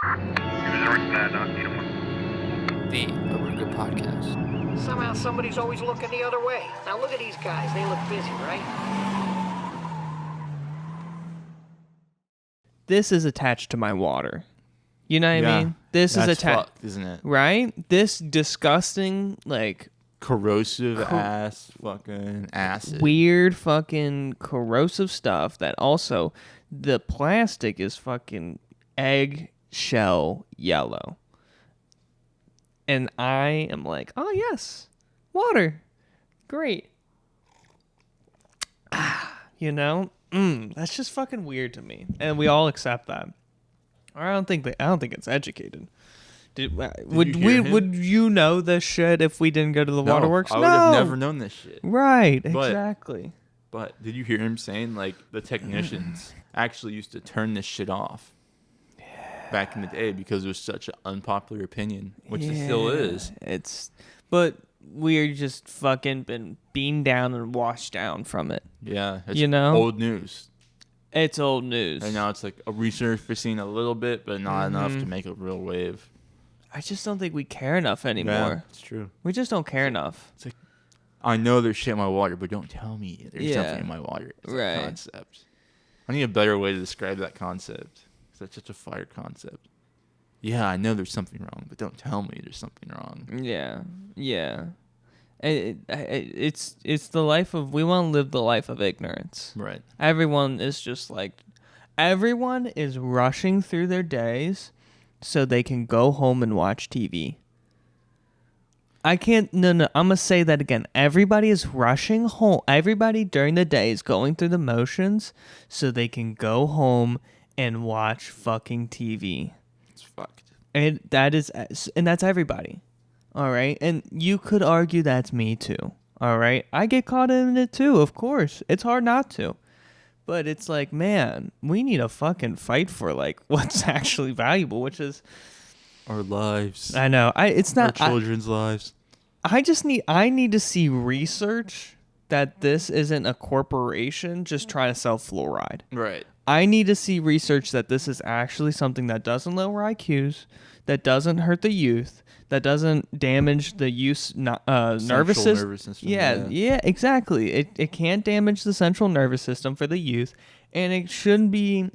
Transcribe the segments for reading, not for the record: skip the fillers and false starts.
The Oruga Podcast. Somehow somebody's always looking the other way. Now look at these guys. They look busy, right? This is attached to my water. You know what I mean? This That's is attached, fucked, isn't it? right? This disgusting, like, Corrosive ass fucking acid. weird fucking corrosive stuff that also the plastic is fucking eggshell yellow. And I am like, oh yes, water. Great. That's just fucking weird to me. And we all accept that. I don't think it's educated. Would you know this shit if we didn't go to the waterworks? I would have never known this shit. Right, exactly. But did you hear him saying, like, the technicians actually used to turn this shit off back in the day because it was such an unpopular opinion, which it still is. But we're just fucking been beamed down and washed down from it. Yeah, it's old news. It's old news. And now it's like a resurfacing a little bit, but not enough to make a real wave. I just don't think we care enough anymore. Yeah, it's true. We just don't care enough. It's like, I know there's shit in my water, but don't tell me there's something in my water. It's right. a concept. I need a better way to describe that concept. Because that's such a fire concept. Yeah, I know there's something wrong, but don't tell me there's something wrong. Yeah. It's the life of, we want to live the life of ignorance. Right. Everyone is rushing through their days so they can go home and watch TV. I'm going to say that again. Everybody is rushing home. Everybody during the day is going through the motions so they can go home and watch fucking TV. It's fucked. And that's everybody. All right? And you could argue that's me too. All right? I get caught in it too, of course. It's hard not to. But it's like, man, we need to fucking fight for, like, what's actually valuable, which is Our lives. I know. It's not our children's lives. I need to see research that this isn't a corporation just trying to sell fluoride. Right. I need to see research that this is actually something that doesn't lower IQs, that doesn't hurt the youth, that doesn't damage the nervous system. Yeah, exactly. It can't damage the central nervous system for the youth, and there shouldn't be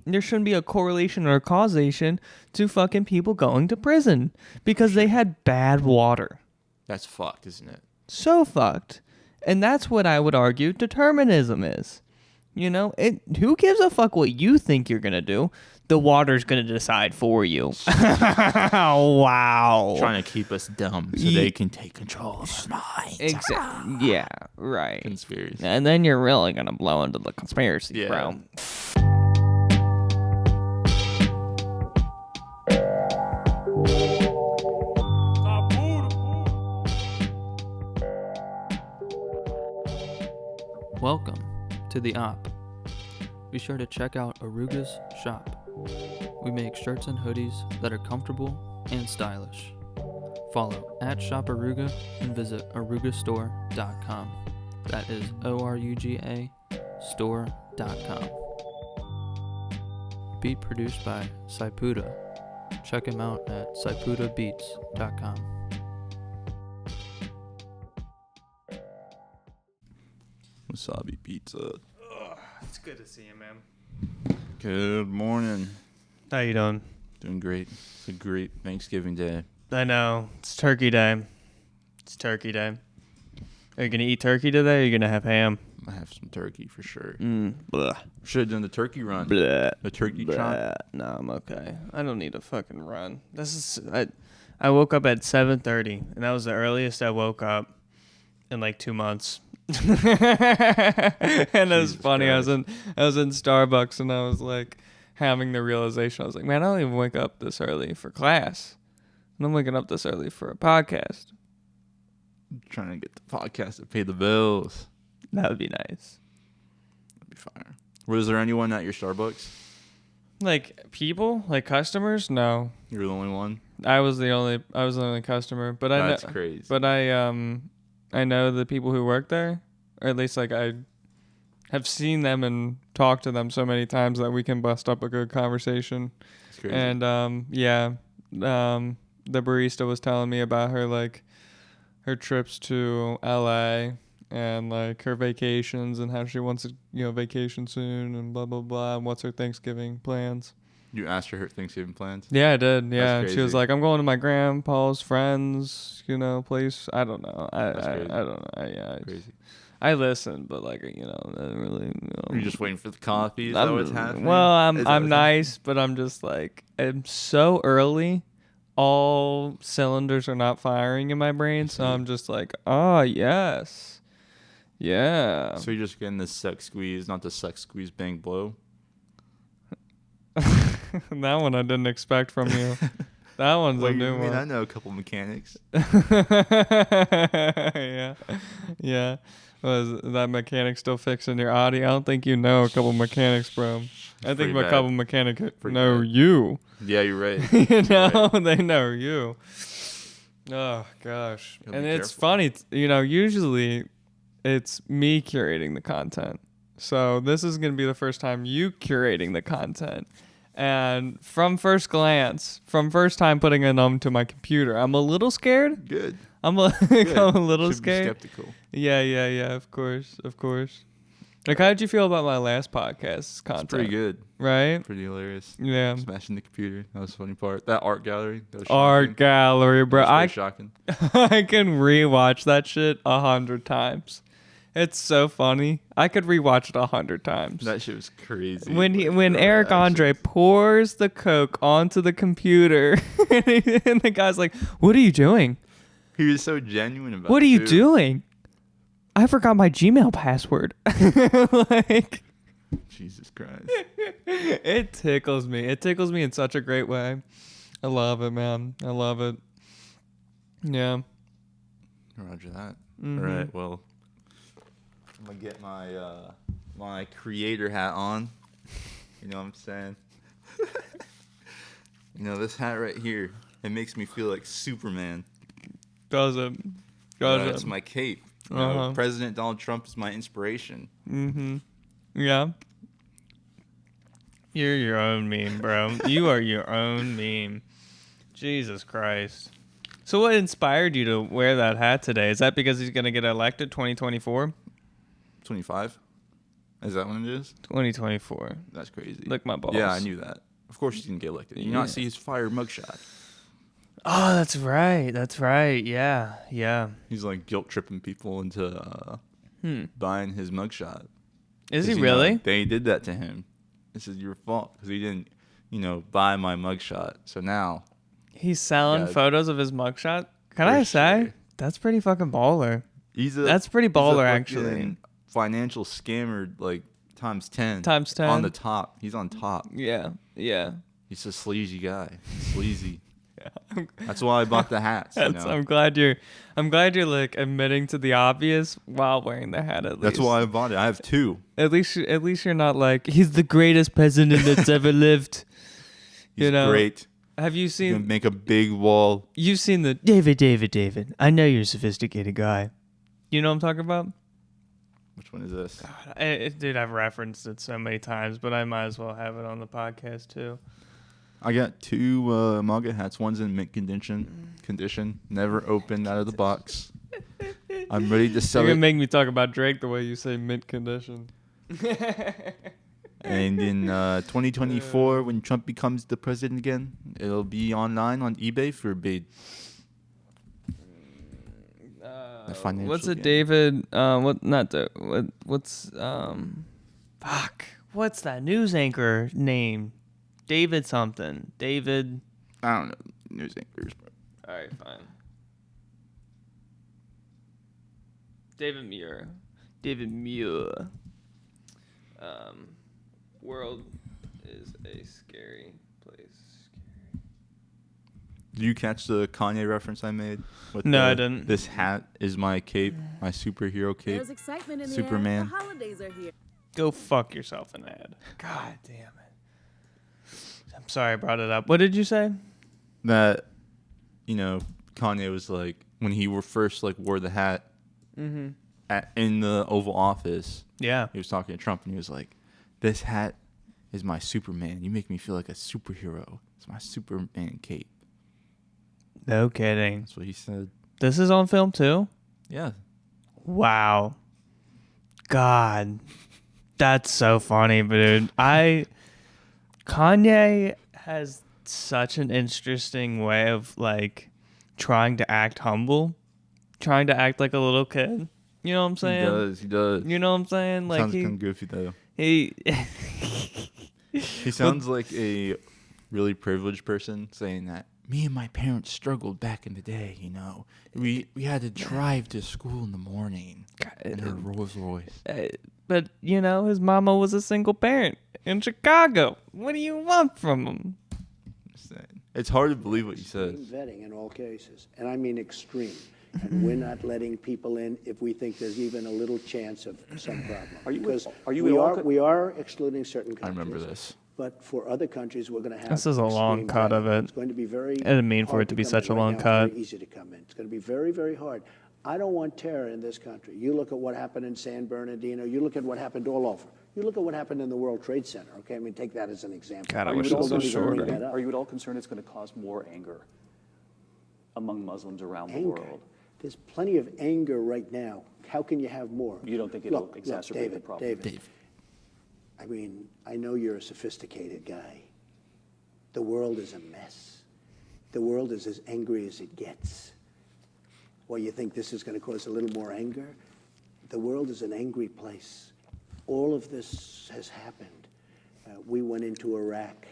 a correlation or a causation to fucking people going to prison because they had bad water. That's fucked, isn't it? So fucked. And that's what I would argue determinism is. Who gives a fuck what you think you're going to do? The water's going to decide for you. Wow. Trying to keep us dumb so they can take control of our minds. Exactly. Yeah, right. Conspiracy. And then you're really going to blow into the conspiracy realm. Welcome to the Op. Be sure to check out Oruga's shop. We make shirts and hoodies that are comfortable and stylish. Follow @ShopOruga and visit orugastore.com. That is ORUGA store.com. Beat produced by Saipuda. Check him out at saipudabeats.com. Wasabi pizza. It's good to see you, man. Good morning. How you doing? Doing great. It's a great Thanksgiving day. I know. It's turkey day. Are you going to eat turkey today or are you going to have ham? I have some turkey for sure. Blah. Should have done the turkey run. Blah. The turkey Blah. No, I'm okay. I don't need a fucking run. I woke up at 7:30, and that was the earliest I woke up in like 2 months. And it was funny. Christ. I was in Starbucks, and I was like having the realization. I was like, man, I don't even wake up this early for class. And I'm waking up this early for a podcast. I'm trying to get the podcast to pay the bills. That would be nice. That'd be fire. Was there anyone at your Starbucks? Like people, like customers? No, You're the only one. I was the only customer. But That's I know, crazy. But I know the people who work there, or at least like I have seen them and talked to them so many times that we can bust up a good conversation. That's crazy. And the barista was telling me about her trips to LA and like her vacations and how she wants to vacation soon and blah blah blah, and what's her Thanksgiving plans. You asked her Thanksgiving plans? Yeah, I did. Yeah, That's she was crazy. like, "I'm going to my grandpa's friends, place." I don't know. I don't know. Crazy. I listened, but I didn't really. You're just waiting for the coffee. Is that what's happening? Well, Is that I'm what's nice, but I'm just I'm so early. All cylinders are not firing in my brain, so I'm just oh yes, yeah. So you're just getting the sex squeeze, not the sex squeeze bang blow. That one I didn't expect from you. That one's a new one. I know a couple mechanics. Yeah. Was that mechanic still fixing your audio? I don't think you know a couple mechanics, bro. I think a couple mechanics know you. Yeah, you're right. They know you. Oh gosh. And it's funny, usually it's me curating the content. So this is going to be the first time you curating the content. And from first glance, from first time putting it onto my computer, I'm a little scared. Good. I'm a little Should scared. Be skeptical. Yeah. Of course. Like, how did you feel about my last podcast content? It's pretty good. Right? Pretty hilarious. Yeah. Smashing the computer. That was the funny part. That art gallery. That was Art gallery, bro. That was shocking. I can rewatch that shit 100 times. It's so funny. I could rewatch it 100 times. That shit was crazy. When Eric Andre pours the Coke onto the computer, and the guy's like, "What are you doing? He was so genuine about it. What are you doing? I forgot my Gmail password." Jesus Christ. It tickles me. It tickles me in such a great way. I love it, man. I love it. Yeah. Roger that. Mm-hmm. All right. Well, I'm gonna get my my creator hat on. You know what I'm saying? This hat right here. It makes me feel like Superman. Does it? It's my cape. President Donald Trump is my inspiration. Mm-hmm. Yeah. You're your own meme, bro. You are your own meme. Jesus Christ. So what inspired you to wear that hat today? Is that because he's going to get elected 2024? 25? Is that when it is? 2024. That's crazy. Lick my balls. Yeah, I knew that. Of course he's going to get elected. You not see his fire mugshot. Oh, that's right. Yeah. He's guilt tripping people into buying his mugshot. Is he really? They did that to him. This is your fault because he didn't, buy my mugshot. So now he's selling photos of his mugshot. Can I say that's pretty fucking baller? That's pretty baller, actually. Financial scammer, times 10. Times 10 on the top. He's on top. Yeah. He's a sleazy guy. Sleazy. Yeah. That's why I bought the hats. I'm glad you're admitting to the obvious while wearing the hat. At least that's why I bought it. I have two. At least you're not he's the greatest president that's ever lived. He's great. Have you seen? He's gonna make a big wall. You've seen the David. I know you're a sophisticated guy. You know what I'm talking about? Which one is this? God, dude, I've referenced it so many times, but I might as well have it on the podcast too. I got two MAGA hats. One's in mint condition. Never opened out of the box. I'm ready to sell You're it. gonna make me talk about Drake the way you say mint condition. And in 2024, when Trump becomes the president again, it'll be online on eBay for a bid. What's it, David? What's that news anchor name? David something. David. I don't know. News anchors, bro. All right, fine. David Muir. World is a scary place. Did you catch the Kanye reference I made? No, I didn't. This hat is my cape, my superhero cape. There's excitement in Superman. the air. The holidays are here. Go fuck yourself in the head. God damn it. I'm sorry I brought it up. What did you say? That, Kanye was when he first wore the hat, in the Oval Office. Yeah. He was talking to Trump, and he was like, "This hat is my Superman. You make me feel like a superhero. It's my Superman cape." No kidding. That's what he said. This is on film too? Yeah. Wow. God. That's so funny, dude. Kanye has such an interesting way of like trying to act humble, trying to act like a little kid. You know what I'm saying? He does. You know what I'm saying? Like sounds kind of goofy though. He sounds like a really privileged person saying that. Me and my parents struggled back in the day, you know. We had to drive to school in the morning in her Rolls Royce. But, you know, his mama was a single parent in Chicago. What do you want from him? It's hard to believe what he says. Vetting in all cases, and I mean extreme. And we're not letting people in if we think there's even a little chance of some problem. We are excluding certain countries. I remember this. But for other countries, we're going to have. This is a long cut of it. It's going to be very. I didn't mean for it to be such a long cut. It's very easy to come in. It's going to be very, very hard. I don't want terror in this country. You look at what happened in San Bernardino. You look at what happened all over. You look at what happened in the World Trade Center. Okay, I mean, take that as an example. God, I wish this was shorter. Are you at all concerned it's going to cause more anger among Muslims around the world? There's plenty of anger right now. How can you have more? You don't think it'll exacerbate the problem? David. I mean, I know you're a sophisticated guy. The world is a mess. The world is as angry as it gets. Well, you think this is going to cause a little more anger? The world is an angry place. All of this has happened. We went into Iraq.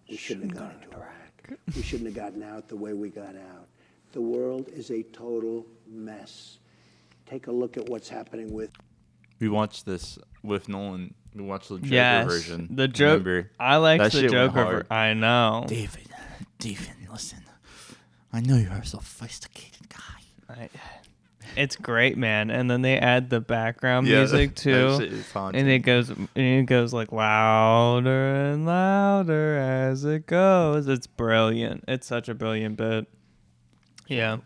We shouldn't have gone into Iraq. We shouldn't have gotten out the way we got out. The world is a total mess. Take a look at what's happening with... We watched this with Nolan. We watched the Joker version. The Joker. I liked the Joker. I know. David, listen. I know you're a sophisticated guy. It's great, man. And then they add the background music too, and it goes like louder and louder as it goes. It's brilliant. It's such a brilliant bit. Yeah.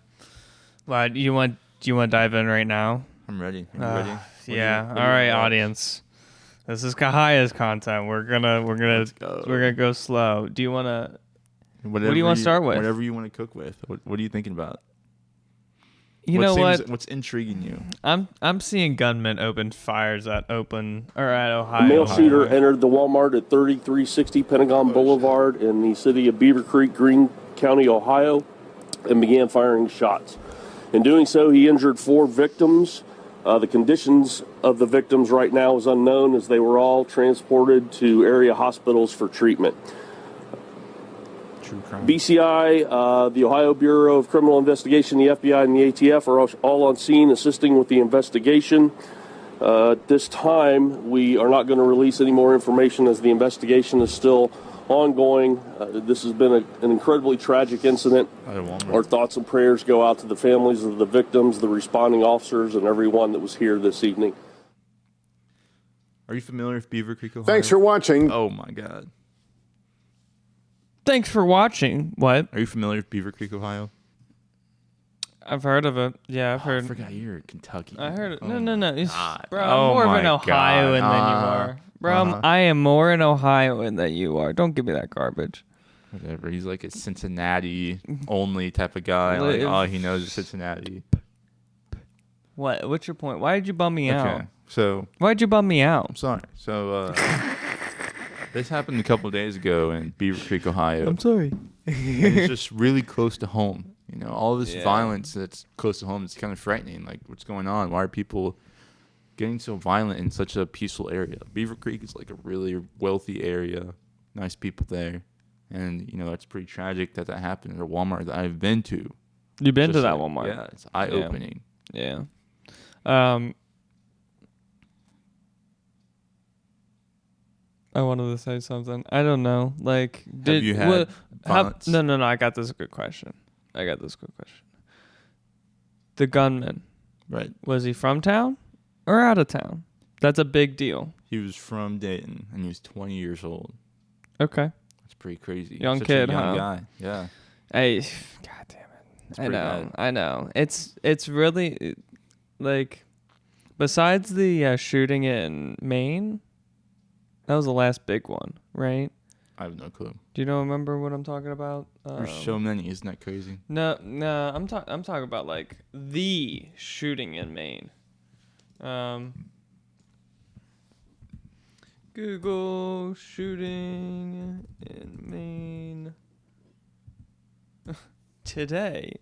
Why do you want to dive in right now? I'm ready. Are you ready? Yeah. All right, audience. This is Kahaya's content. We're gonna go slow. Do you want to? What do you want to start with? Whatever you want to cook with. What are you thinking about? What's intriguing you? I'm seeing gunmen open fires at Ohio. A male shooter entered the Walmart at 3360 Pentagon Boulevard in the city of Beaver Creek, Greene County, Ohio, and began firing shots. In doing so, he injured 4 victims. The conditions of the victims right now is unknown, as they were all transported to area hospitals for treatment. BCI, the Ohio Bureau of Criminal Investigation, the FBI, and the ATF are all on scene assisting with the investigation. At this time, we are not going to release any more information as the investigation is still ongoing. This has been an incredibly tragic incident. Our thoughts and prayers go out to the families of the victims, the responding officers, and everyone that was here this evening. Are you familiar with Beaver Creek, Ohio? Thanks for watching. Oh, my God. Thanks for watching. What? Are you familiar with Beaver Creek, Ohio? I've heard of it. Yeah, I've heard. I forgot you're in Kentucky. I heard it. Oh No. Bro, I'm Oh more of my an Ohioan God. than you are. Bro, I am more an Ohioan than you are. Don't give me that garbage. Whatever. He's like a Cincinnati only type of guy. Like, all he knows is Cincinnati. What? What's your point? Why did you bum me out? So. Why'd you bum me out? I'm sorry. So, this happened a couple of days ago in Beaver Creek, Ohio. I'm sorry. And it's just really close to home. You know, all this violence that's close to home is kind of frightening. Like, what's going on? Why are people getting so violent in such a peaceful area? Beaver Creek is like a really wealthy area, nice people there. And, you know, it's pretty tragic that happened at a Walmart that I've been to. You've been to that Walmart? Yeah, it's eye-opening. Yeah. I wanted to say something. I don't know. Like, have you had violence? No. I got this good question. The gunman. Right. Was he from town or out of town? That's a big deal. He was from Dayton, and he was 20 years old. Okay. That's pretty crazy. Young Such kid, a young huh? guy. Yeah. Hey, God damn it. I know. I know. It's really, like, Besides the shooting in Maine, that was the last big one, right? I have no clue. Do you remember what I'm talking about? There's so many. Isn't that crazy? No. I'm talking about like the shooting in Maine. Google shooting in Maine.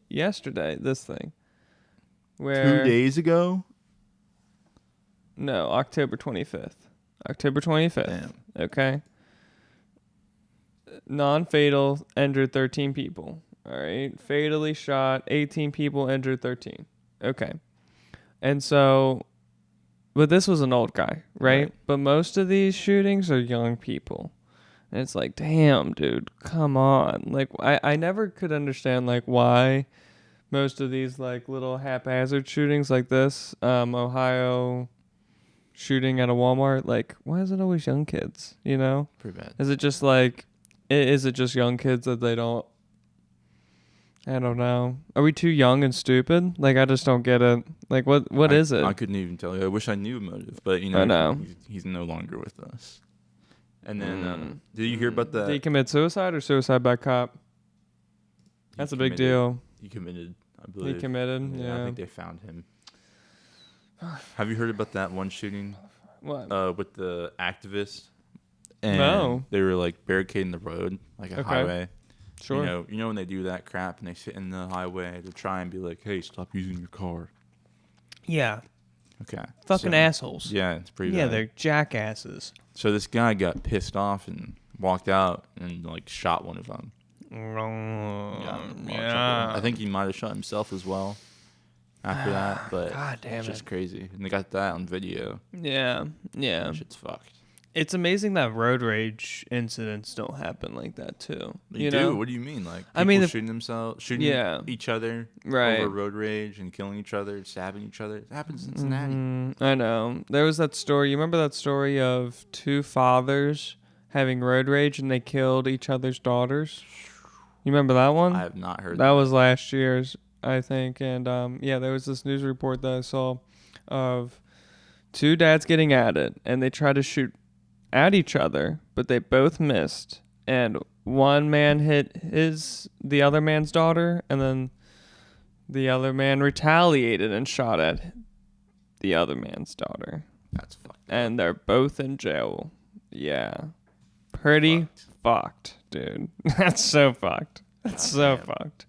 Yesterday, this thing. Where 2 days ago? No, October 25th. October 25th. Damn. Okay. Non-fatal, injured 13 people. All right. Fatally shot, 18 people, injured 13. Okay. And so, but this was an old guy, right? But most of these shootings are young people. And it's like, damn, dude, come on. Like, I never could understand, like, why most of these, like, little haphazard shootings like this, Ohio shooting at a Walmart, like, why is it always young kids, you know? Pretty bad. Is it just, like, is it just young kids that they don't, I don't know. Are we too young and stupid? Like, I just don't get it. Like, what is it? I couldn't even tell you. I wish I knew motive, but, you know, I know. He's no longer with us. And then, did you hear about that? Did he commit suicide or suicide by cop? That's a big deal. He committed, I believe. He committed, yeah. I think they found him. Have you heard about that one shooting? What? With the activists? And No. They were, like, barricading the road, like a highway. Sure. You know when they do that crap and they sit in the highway to try and be like, hey, stop using your car. Yeah. Okay. Fucking assholes. Yeah, it's pretty Yeah, bad. they're jackasses. So this guy got pissed off and walked out and, like, shot one of them. Yeah. I think he might have shot himself as well after that, but God damn it's just it. crazy. And they got that on video. Yeah. That shit's fucked. It's amazing that road rage incidents don't happen like that too. They you do. know? What do you mean? Like, people I mean, shooting each other Right. over road rage and killing each other, stabbing each other. It happens in Cincinnati. I know. There was that story. You remember that story of two fathers having road rage and they killed each other's daughters? You remember that one? I have not heard that. Was last year's, I think. And there was this news report that I saw of two dads getting at it, and they tried to shoot at each other, but they both missed. And one man hit the other man's daughter, and then the other man retaliated and shot at the other man's daughter. That's fucked. And they're both in jail. Yeah. Pretty fucked, dude. That's so fucked. That's so fucked.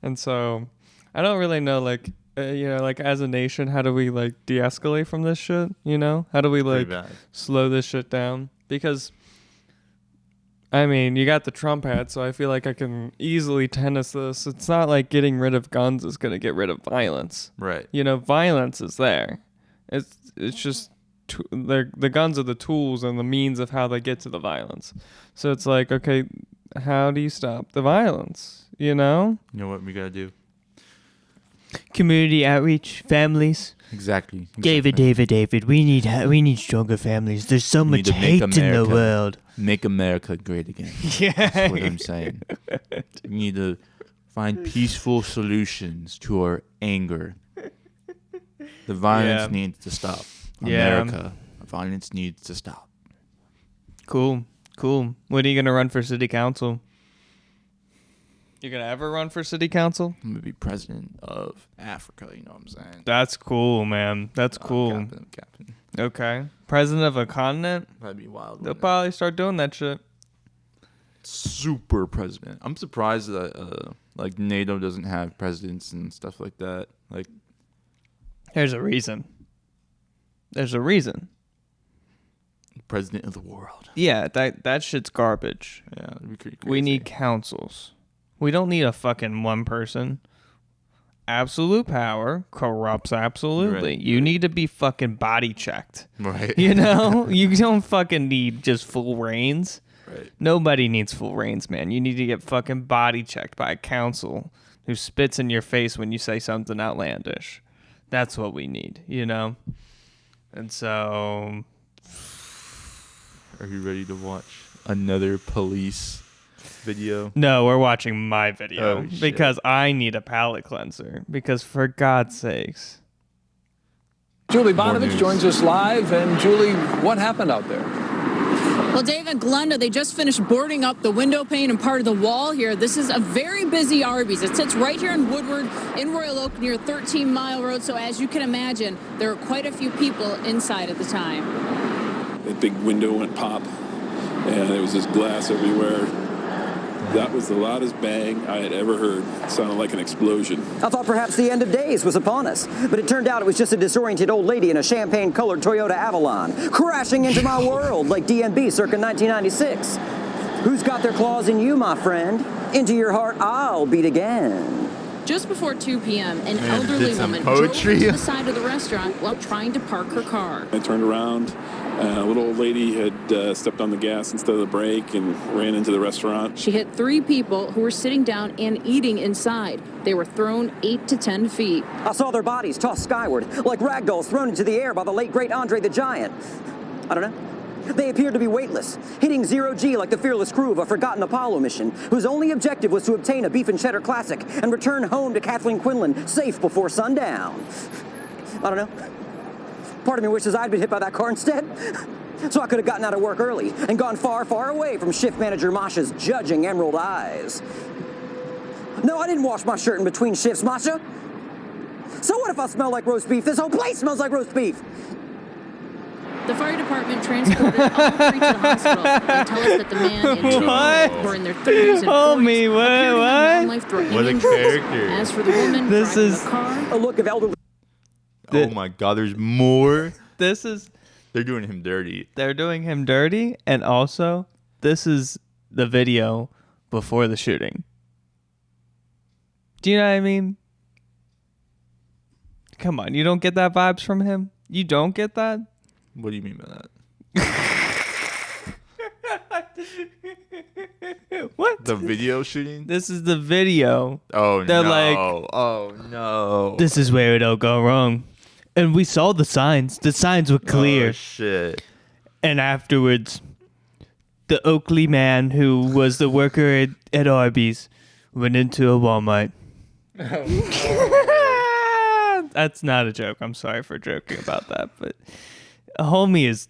And so, I don't really know, like, like, as a nation, how do we, like, de-escalate from this shit, you know? How do we, like, slow this shit down? Because, I mean, you got the Trump hat, so I feel like I can easily tennis this. It's not like getting rid of guns is going to get rid of violence. Right. You know, violence is there. It's just, the guns are the tools and the means of how they get to the violence. So it's like, okay, how do you stop the violence, you know? You know what we got to do? Community outreach, families. Exactly. David, we need stronger families. There's so much hate in the world. Make America great again. Yeah. That's what I'm saying. We need to find peaceful solutions to our anger. The violence needs to stop. America, violence needs to stop. Cool. When are you going to run for city council? You going to ever run for city council? I'm going to be president of Africa, you know what I'm saying? That's cool, man. That's cool. I'm capping. Okay. President of a continent? That'd be wild. They'll probably start doing that shit. Super president. I'm surprised that like NATO doesn't have presidents and stuff like that. Like, there's a reason. President of the world. Yeah, that shit's garbage. Yeah, that'd be pretty crazy. We need councils. We don't need a fucking one person. Absolute power corrupts absolutely. Right. You need to be fucking body checked. Right. You know? You don't fucking need just full reins. Right. Nobody needs full reins, man. You need to get fucking body checked by a council who spits in your face when you say something outlandish. That's what we need, you know? And so... Are you ready to watch another police video? No, we're watching my video Oh, shit. because I need a palate cleanser. Because for God's sakes, Julie Bonovich joins us live. And Julie, what happened out there? Well, Dave and Glenda, they just finished boarding up the window pane and part of the wall here. This is a very busy Arby's. It sits right here in Woodward, in Royal Oak, near 13 Mile Road. So as you can imagine, there were quite a few people inside at the time. The big window went pop, and there was just glass everywhere. That was the loudest bang I had ever heard. It sounded like an explosion. I thought perhaps the end of days was upon us, but it turned out it was just a disoriented old lady in a champagne-colored Toyota Avalon, crashing into my world like DMB circa 1996. Who's got their claws in you, my friend? Into your heart I'll beat again. Just before 2 p.m., an elderly woman drove to the side of the restaurant while trying to park her car. I turned around. A little old lady had stepped on the gas instead of the brake and ran into the restaurant. She hit 3 people who were sitting down and eating inside. They were thrown 8 to 10 feet. I saw their bodies tossed skyward, like ragdolls thrown into the air by the late, great Andre the Giant. I don't know. They appeared to be weightless, hitting zero-G like the fearless crew of a forgotten Apollo mission, whose only objective was to obtain a beef and cheddar classic and return home to Kathleen Quinlan safe before sundown. I don't know. Part of me wishes I'd been hit by that car instead, so I could have gotten out of work early and gone far, far away from shift manager Masha's judging emerald eyes. No, I didn't wash my shirt in between shifts, Masha. So what if I smell like roast beef? This whole place smells like roast beef. The fire department transported all 3 to the hospital. They tell us that the man and 2 women were in their 30s and 40s. What a character. As for the woman driving the car, a look of elderly. Oh my God, there's more. They're doing him dirty. They're doing him dirty, and also this is the video before the shooting. Do you know what I mean? Come on, you don't get that vibes from him? You don't get that? What do you mean by that? What? The video shooting? This is the video. Oh, They're no. like, oh, no. This is where it all go wrong. And we saw the signs. The signs were clear. Oh, shit. And afterwards, the Oakley man who was the worker at Arby's went into a Walmart. That's not a joke. I'm sorry for joking about that, but a homie is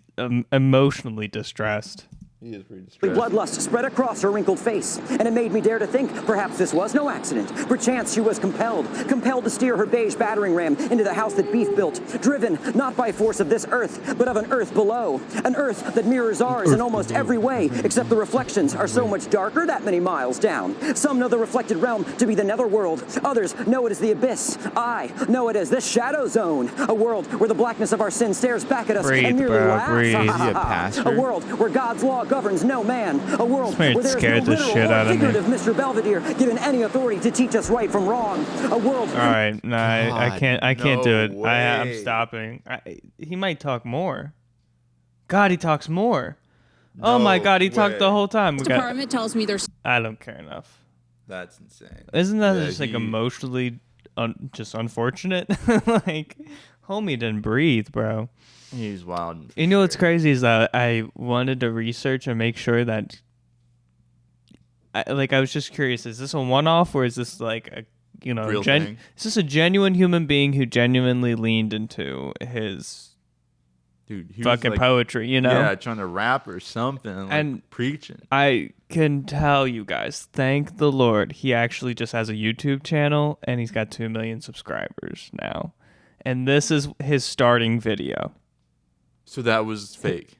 emotionally distressed. He is pretty distressed. Bloodlust spread across her wrinkled face, and it made me dare to think perhaps this was no accident. Perchance she was compelled to steer her beige battering ram into the house that Beef built, driven not by force of this earth, but of an earth below. An earth that mirrors ours in almost every way, except the reflections are so much darker that many miles down. Some know the reflected realm to be the netherworld. Others know it as the abyss. I know it as the shadow zone. A world where the blackness of our sin stares back at us and merely laughs. Is he a pastor? A world where God's law governs no man. A world where there is no literal or figurative Mr. Belvedere given any authority to teach us right from wrong. A world. All right, no, I can't do it. way. I'm stopping. He might talk more. God, he talks more. Oh my God, he talked the whole time. the department tells me there's. I don't care enough. That's insane. Isn't that just like emotionally just unfortunate? Like, homie didn't breathe, bro. He's wild. You know what's crazy is that I wanted to research and make sure that I was just curious, is this a one-off or is this like a, real thing? Is this a genuine human being who genuinely leaned into his fucking poetry, Yeah, trying to rap or something, like and preaching. I can tell you guys, thank the Lord, he actually just has a YouTube channel and he's got 2 million subscribers now. And this is his starting video. So that was fake?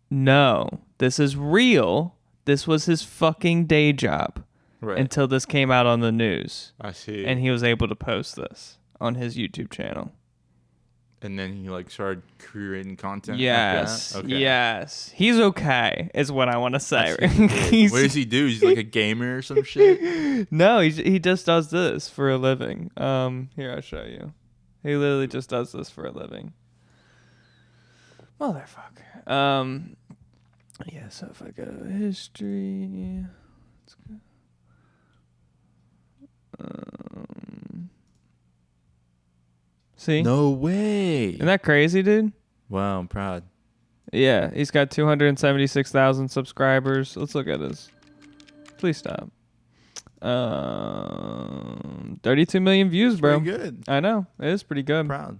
No, this is real. This was his fucking day job. Right. Until this came out on the news. I see. And he was able to post this on his YouTube channel. And then he started creating content. Yes. After that? Okay. Yes. He's okay, is what I want to say. What does he do? He's like a gamer or some shit? No, he just does this for a living. Here, I'll show you. He literally just does this for a living. Motherfucker. Yeah, so if I go to history, let's go. See? No way. Isn't that crazy, dude? Wow, I'm proud. Yeah, he's got 276,000 subscribers. Let's look at his. Please stop. 32 million views, bro. Pretty good. I know. It is pretty good. I'm proud.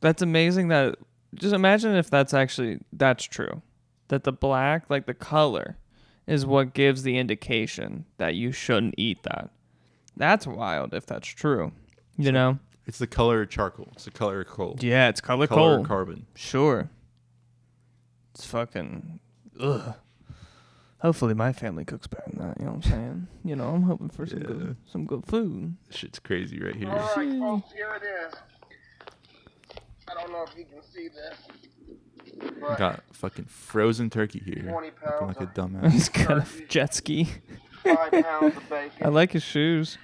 That's amazing that, just imagine if that's true. That the black, like the color, is what gives the indication that you shouldn't eat that. That's wild if that's true. You know? It's the color of charcoal. It's the color of coal. Yeah, it's color of coal. Carbon. Sure. It's fucking, ugh. Hopefully my family cooks better than that, you know what I'm saying? You know, I'm hoping for some good food. This shit's crazy right here. All right, folks, here it is. I don't know if you can see this. Got fucking frozen turkey here. 20 pounds like a dumbass. He's got a jet ski. 5 pounds of bacon. I like his shoes.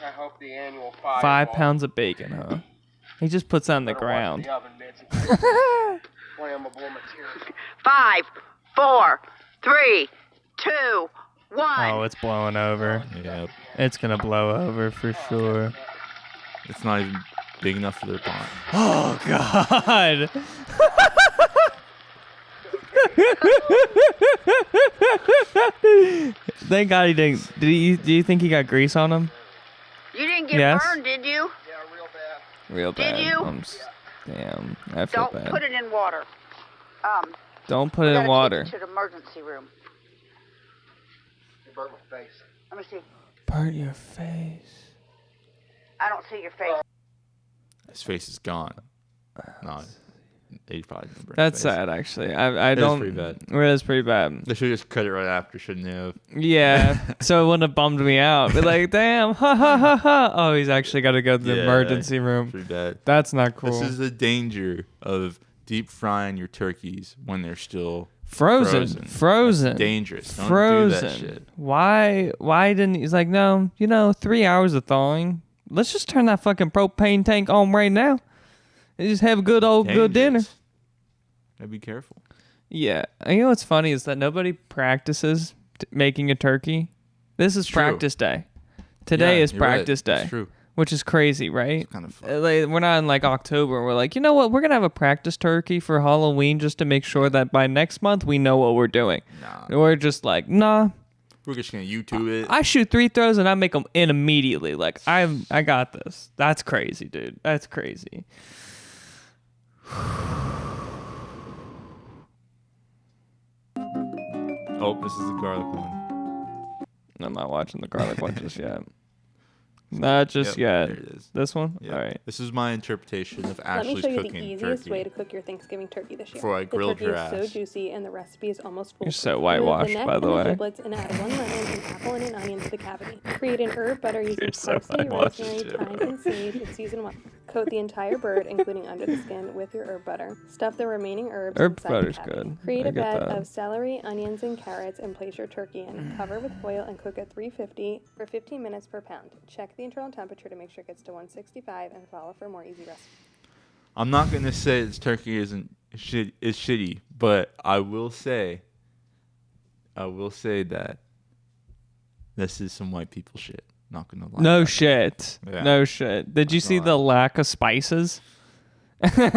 I hope the annual 5 pounds of bacon, huh? He just puts that on the ground. Flammable material. 5, 4, 3, 2, 1. Oh, it's blowing over. Yep. It's gonna blow over for sure. It's not even big enough for their pond. Oh God. Thank God he didn't. Do you think he got grease on him? You didn't get burned, did you? Yeah, real bad. Real bad. Did you? Damn, I feel Don't bad. put it in water. Don't put it in water. Take you to the emergency room. You burnt my face. Let me see. Burnt your face. I don't see your face. His face is gone. No, 85. That's sad, actually. I don't. It's pretty bad. It is pretty bad. They should just cut it right after, shouldn't they have? Yeah, so it wouldn't have bummed me out. Be like, damn, ha ha ha ha. Oh, he's actually got to go to the emergency room. Pretty bad. That's not cool. This is the danger of deep frying your turkeys when they're still frozen. That's dangerous. Don't do that shit. Why didn't he's like, no, 3 hours of thawing. Let's just turn that fucking propane tank on right now. And just have a good dinner. Gotta be careful. Yeah. You know what's funny is that nobody practices making a turkey. This is practice day. Today is practice day. It's true. Which is crazy, right? It's kind of fun. We're not in like October. We're like, you know what? We're going to have a practice turkey for Halloween just to make sure that by next month we know what we're doing. Nah. We're just like, nah. We're just going to YouTube it. I shoot 3 throws and I make them in immediately. Like, I got this. That's crazy, dude. That's crazy. Oh, this is the garlic one. I'm not watching the garlic one just yet. Not just yet. There it is. This one? Yep. All right. This is my interpretation of Ashley's Let me show you cooking the easiest turkey. way to cook your Thanksgiving turkey this year. Before I grilled the your turkey is ass. so juicy and the recipe is almost full. You're so whitewashed, by the way. Giblets and add 1 lemon, an apple, and an onion to the cavity. Create an herb butter using so parsley, whitewashed, rosemary, too. thyme, and sage, and season well. Coat the entire bird, including under the skin, with your herb butter. Stuff the remaining herbs Herb inside butter's the cavity. good. Create I a get bed that. of celery, onions, and carrots, and place your turkey in. Cover with foil and cook at 350 for 15 minutes per pound. Check the internal temperature to make sure it gets to 165 and follow for more easy recipes. I'm not going to say this turkey is shitty, but I will say that this is some white people shit. Not going to lie. No shit. Yeah. No shit. Did you see the lack of spices? There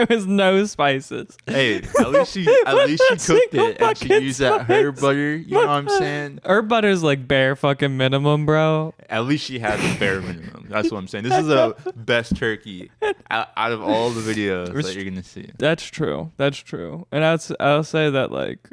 was no spices. Hey, at least she cooked it and she used that herb butter. You know what I'm saying? Herb butter is like bare fucking minimum, bro. At least she had the bare minimum. That's what I'm saying. This is the best turkey out of all the videos that you're gonna see. That's true. That's true. And I'll say that like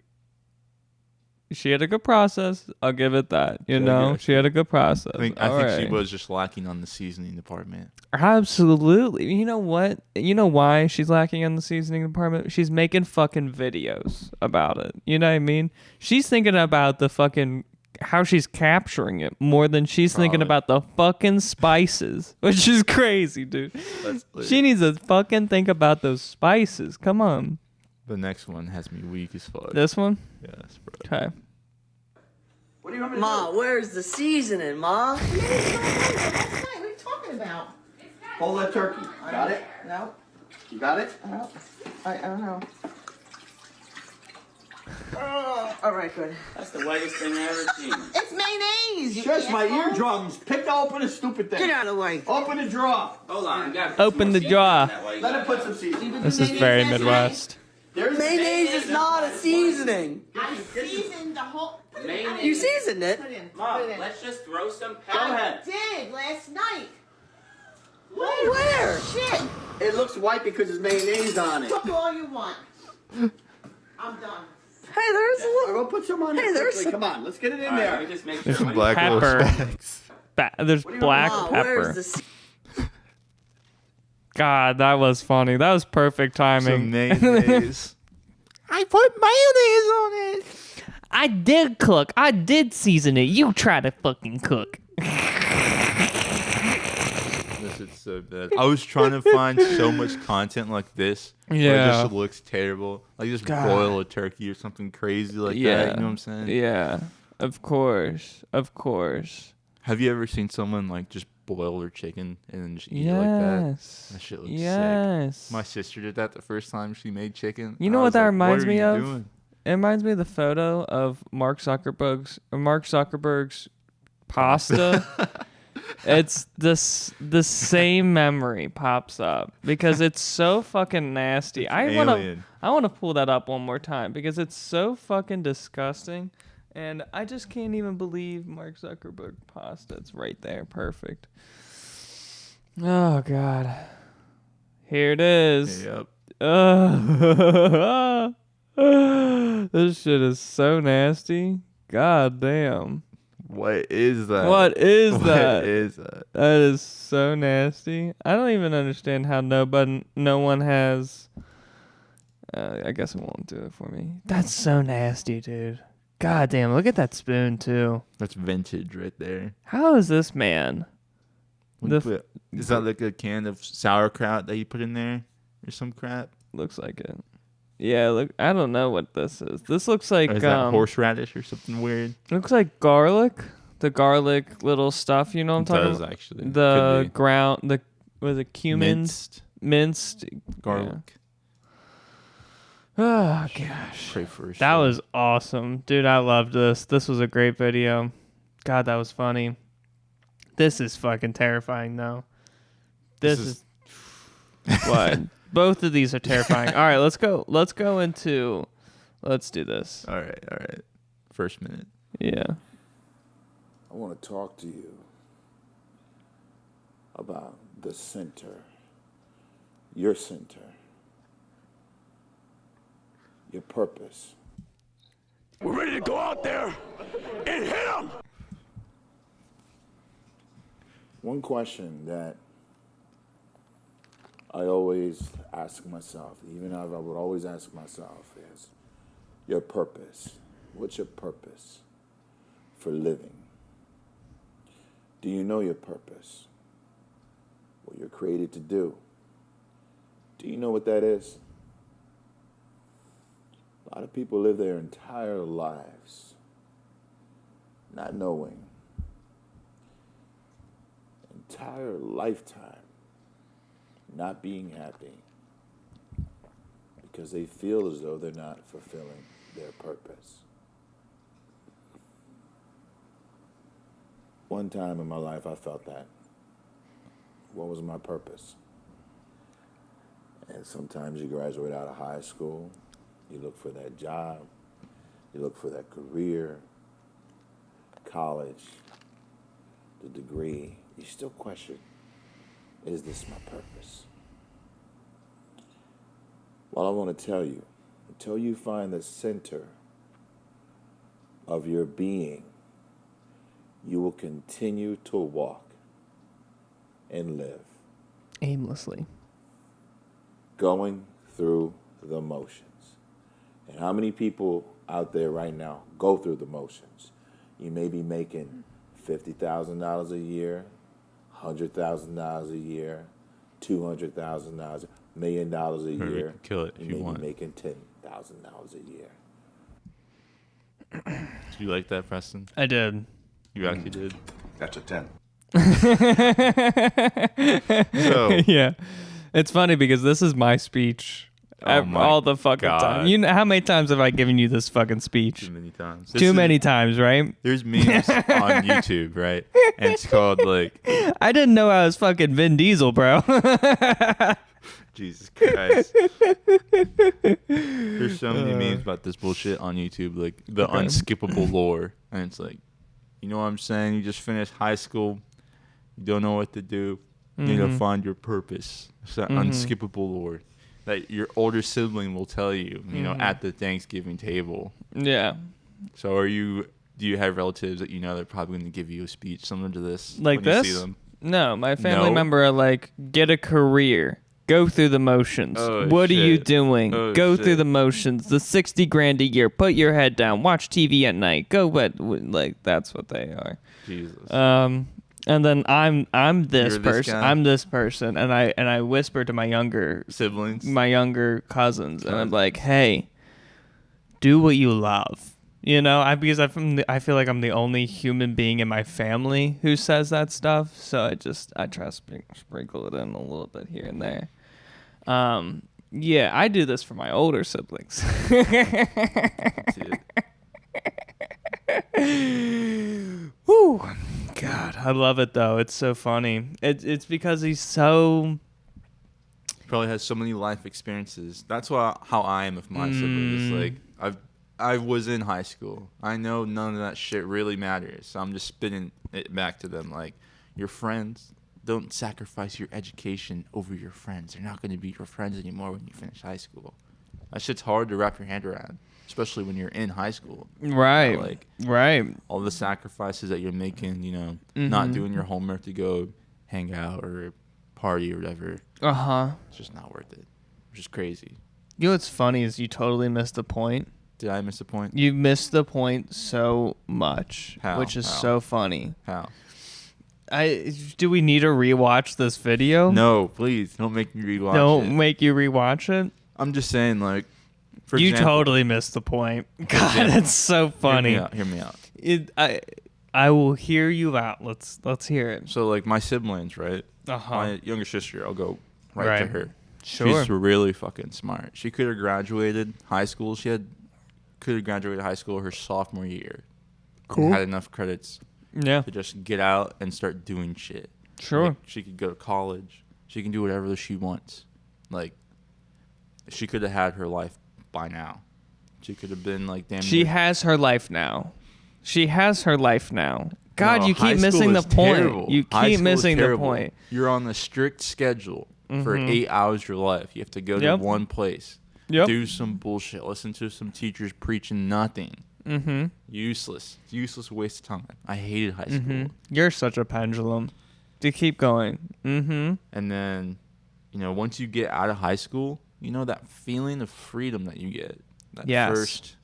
she had a good process. I'll give it that. You know, she had a good process. I think she was just lacking on the seasoning department. Absolutely. You know what? You know why she's lacking on the seasoning department? She's making fucking videos about it. You know what I mean? She's thinking about the fucking how she's capturing it more than she's thinking about the fucking spices, which is crazy, dude. She needs to fucking think about those spices. Come on. The next one has me weak as fuck. This one? Yes, bro. Okay. What do you want me to Ma, do? Where's the seasoning, Ma? What are you talking about? Hold that turkey. Got it? No. You got it? I don't know. All right, good. That's the whitest thing I've ever seen. It's mayonnaise. Shush my eardrums. Open the stupid thing. Get out of the way. Open the drawer. Hold on. Open the jar. Let him put some seasoning. This is very Midwest. Mayonnaise is not a seasoning. I seasoned the whole. Mayonnaise. You seasoned it. Put it in. Mom, Put it in. let's just throw some Go ahead. I did last night. Where? Shit. It looks white because there's mayonnaise on it. Put all you want. I'm done. Hey, there's a little. We'll put some on there quickly. Come on, let's get it in there. Let me just make There's sure. some black little Pepper. specks. There's black pepper. God, that was funny. That was perfect timing. Some mayonnaise. I put mayonnaise on it. I did cook. I did season it. You try to fucking cook. This is so bad. I was trying to find so much content like this. Where it just looks terrible. Like just boil a turkey or something crazy like that. You know what I'm saying? Yeah. Of course. Of course. Have you ever seen someone like just boil their chicken and then just eat it like that? That shit looks sick. My sister did that the first time she made chicken. You know what that reminds me of? Doing? It reminds me of the photo of Mark Zuckerberg's pasta. It's the same memory pops up because it's so fucking nasty. I want to pull that up one more time because it's so fucking disgusting, and I just can't even believe Mark Zuckerberg pasta. It's right there, perfect. Oh god, here it is. Yep. This shit is so nasty. God damn. What is that? What is that? What is that? That is so nasty. I don't even understand how no one has. I guess it won't do it for me. That's so nasty, dude. God damn, look at that spoon too. That's vintage right there. How is this man? Is that like a can of sauerkraut that you put in there or some crap? Looks like it. Yeah, look, I don't know what this is. This looks like or is that horseradish or something weird? Looks like garlic. The garlic little stuff, you know what I'm talking about? Actually. The ground, was it cumin? Minced garlic. Yeah. Oh gosh. Pray for that was awesome. Dude, I loved this. This was a great video. God, that was funny. This is fucking terrifying though. This is what? Both of these are terrifying. All right, let's go into. Let's do this. All right. First minute. Yeah. I want to talk to you about the center. Your center. Your purpose. We're ready to go out there and hit them. One question that I always ask myself, even I would always ask myself, is your purpose. What's your purpose for living? Do you know your purpose? What you're created to do? Do you know what that is? A lot of people live their entire lives not knowing. Entire lifetime not being happy because they feel as though they're not fulfilling their purpose. One time in my life I felt that. What was my purpose? And sometimes you graduate out of high school, you look for that job, you look for that career, college, the degree, you still question, is this my purpose? Well, I want to tell you, until you find the center of your being, you will continue to walk and live aimlessly, going through the motions. And how many people out there right now go through the motions? You may be making $50,000 a year, $100,000 a year, $200,000, $1 million a year. Kill it if you want. Making $10,000 a year. Did you like that, Preston? I did. You actually did. That's a 10. So yeah, it's funny because this is my speech. All the fucking time. You know how many times have I given you this fucking speech? Too many times. Too many times, right? There's memes on YouTube, right? And it's called like. I didn't know I was fucking Vin Diesel, bro. Jesus Christ. There's so many memes about this bullshit on YouTube, like the unskippable lore, and it's like, you know what I'm saying? You just finished high school, you don't know what to do, You need to find your purpose. It's that unskippable lore that your older sibling will tell you, you know, at the Thanksgiving table. Yeah. So do you have relatives that you know they're probably going to give you a speech similar to this? Like when this? You see them? No, my family member are like, get a career. Go through the motions. What are you doing? Go through the motions. The $60,000 a year. Put your head down. Watch TV at night. Go, like that's what they are. Jesus. And then I'm this person. guy? I'm this person, and I whisper to my younger siblings, my younger cousins, and I'm like, hey, do what you love. You know, because I feel like I'm the only human being in my family who says that stuff. So I try to sprinkle it in a little bit here and there. Yeah, I do this for my older siblings. Woo, God, I love it though. It's so funny. It's because he's so. Probably has so many life experiences. That's how I am with my siblings. Like I was in high school. I know none of that shit really matters. So I'm just spitting it back to them. Like, your friends, don't sacrifice your education over your friends. They're not going to be your friends anymore when you finish high school. That shit's hard to wrap your hand around, especially when you're in high school. Right. You know, like, right. All the sacrifices that you're making, you know, not doing your homework to go hang out or party or whatever. It's just not worth it. Which is crazy. You know what's funny is you totally missed the point. Did I miss the point? You missed the point so much, which is so funny. How? Do we need to rewatch this video? No, please don't make me rewatch it. Don't make you rewatch it. I'm just saying, like, for you example, totally missed the point. God, it's so funny. Hear me out. I will hear you out. Let's hear it. So, like, my siblings, right? My younger sister, I'll go right to her. Sure. She's really fucking smart. She could have graduated high school. Could have graduated high school her sophomore year. Cool. Had enough credits to just get out and start doing shit. Sure. Like, she could go to college. She can do whatever she wants. Like, she could have had her life by now. She could have been like, damn. She has her life now. She has her life now. God, No, you high keep school missing the is point. terrible. You High keep school is missing the terrible. point. You're on a strict schedule for 8 hours of your life. You have to go to one place. Do some bullshit. Listen to some teachers preaching nothing. Useless. Useless waste of time. I hated high school. You're such a pendulum. Do keep going. And then, you know, once you get out of high school, you know that feeling of freedom that you get. That first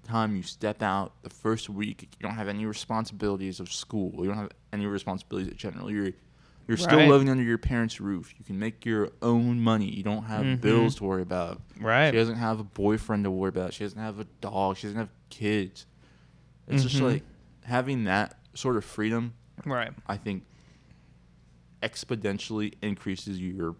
time you step out, the first week, you don't have any responsibilities of school. You don't have any responsibilities in general. You're still living under your parents' roof. You can make your own money. You don't have bills to worry about. Right. She doesn't have a boyfriend to worry about. She doesn't have a dog. She doesn't have kids. It's just like having that sort of freedom. Right. I think exponentially increases your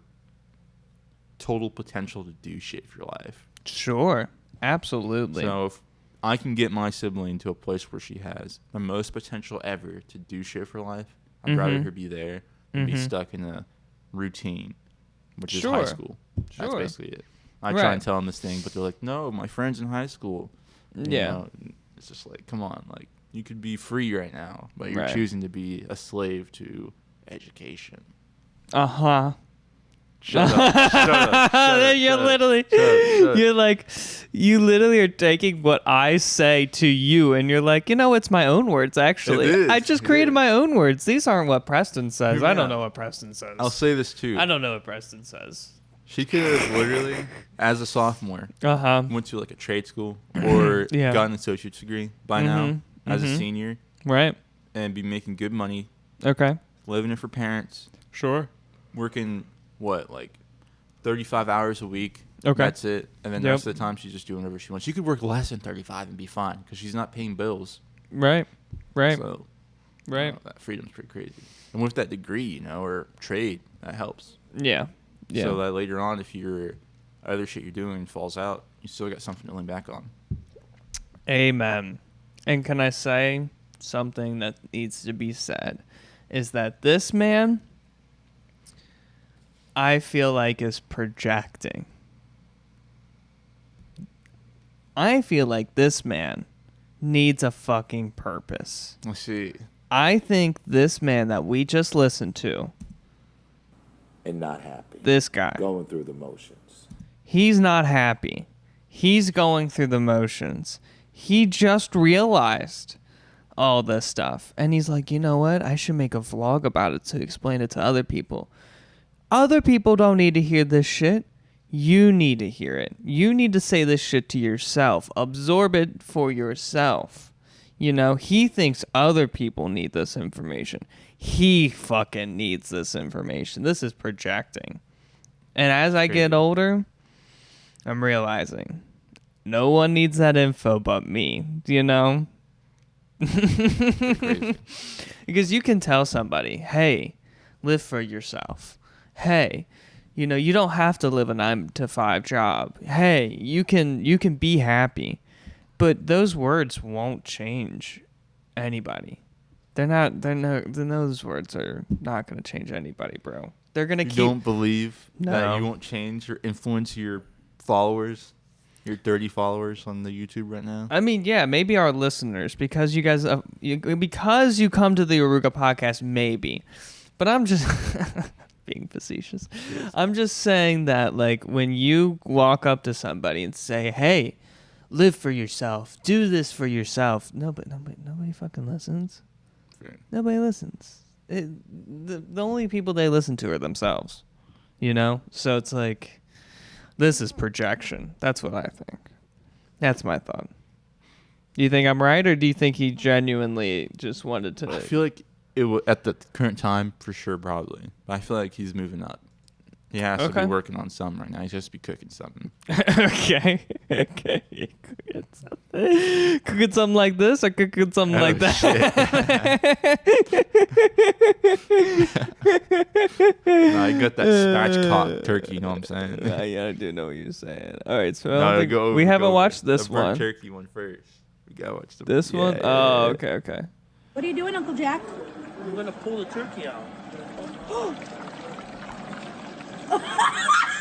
total potential to do shit for your life. Sure. Absolutely. So if I can get my sibling to a place where she has the most potential ever to do shit for life, I'd rather her be there than be stuck in a routine, which is high school. That's basically it. I try and tell them this thing, but they're like, no, my friend's in high school. You know, it's just like, come on, like, you could be free right now, but you're choosing to be a slave to education. Shut up. You literally are taking what I say to you, and you're like, you know, it's my own words, actually. I just created my own words. These aren't what Preston says. I don't know what Preston says. I'll say this, too. I don't know what Preston says. She could have literally, as a sophomore, went to, like, a trade school or got an associate's degree by now as a senior. Right. And be making good money. Okay. Living with her parents. Sure. Working, like 35 hours a week. Okay. That's it. And then the rest of the time, she's just doing whatever she wants. She could work less than 35 and be fine because she's not paying bills. Right. So, that freedom's pretty crazy. And with that degree, you know, or trade, that helps. Yeah. So that later on, if your other shit you're doing falls out, you still got something to lean back on. Amen. And can I say something that needs to be said? Is that this man, I feel like, is projecting. I feel like this man needs a fucking purpose. Let's see. I think this man that we just listened to and not happy. This guy. Going through the motions. He's not happy. He's going through the motions. He just realized all this stuff. And he's like, you know what? I should make a vlog about it to explain it to other people. Other people don't need to hear this shit. You need to hear it. You need to say this shit to yourself. Absorb it for yourself. You know, he thinks other people need this information. He fucking needs this information. This is projecting. And as I get older, I'm realizing no one needs that info but me, you know? Because you can tell somebody, hey, live for yourself. Hey, you know, you don't have to live a 9-to-5 job. Hey, you can be happy. But those words won't change anybody. Those words are not going to change anybody, bro. They're going to keep... You don't believe that you won't change or influence your followers? Your 30 followers on the YouTube right now? I mean, yeah, maybe our listeners, because you guys, because you come to the Oruga Podcast, maybe. But I'm just being facetious. Yes. I'm just saying that, like, when you walk up to somebody and say, hey, live for yourself, do this for yourself. Nobody fucking listens. Right. Nobody listens. The only people they listen to are themselves, you know? So it's like, this is projection. That's what I think. That's my thought. Do you think I'm right, or do you think he genuinely just wanted to... I feel like it at the current time, for sure, probably. But I feel like he's moving up. He has to be working on something right now. He has to be cooking something. Okay. Cooking something like this or cooking something like that? No, I got that spatchcock turkey, you know what I'm saying? Yeah, I do know what you're saying. All right, so we haven't watched this one. The turkey one first. We got to watch this one? Yeah, oh, okay. What are you doing, Uncle Jack? I'm going to pull the turkey out.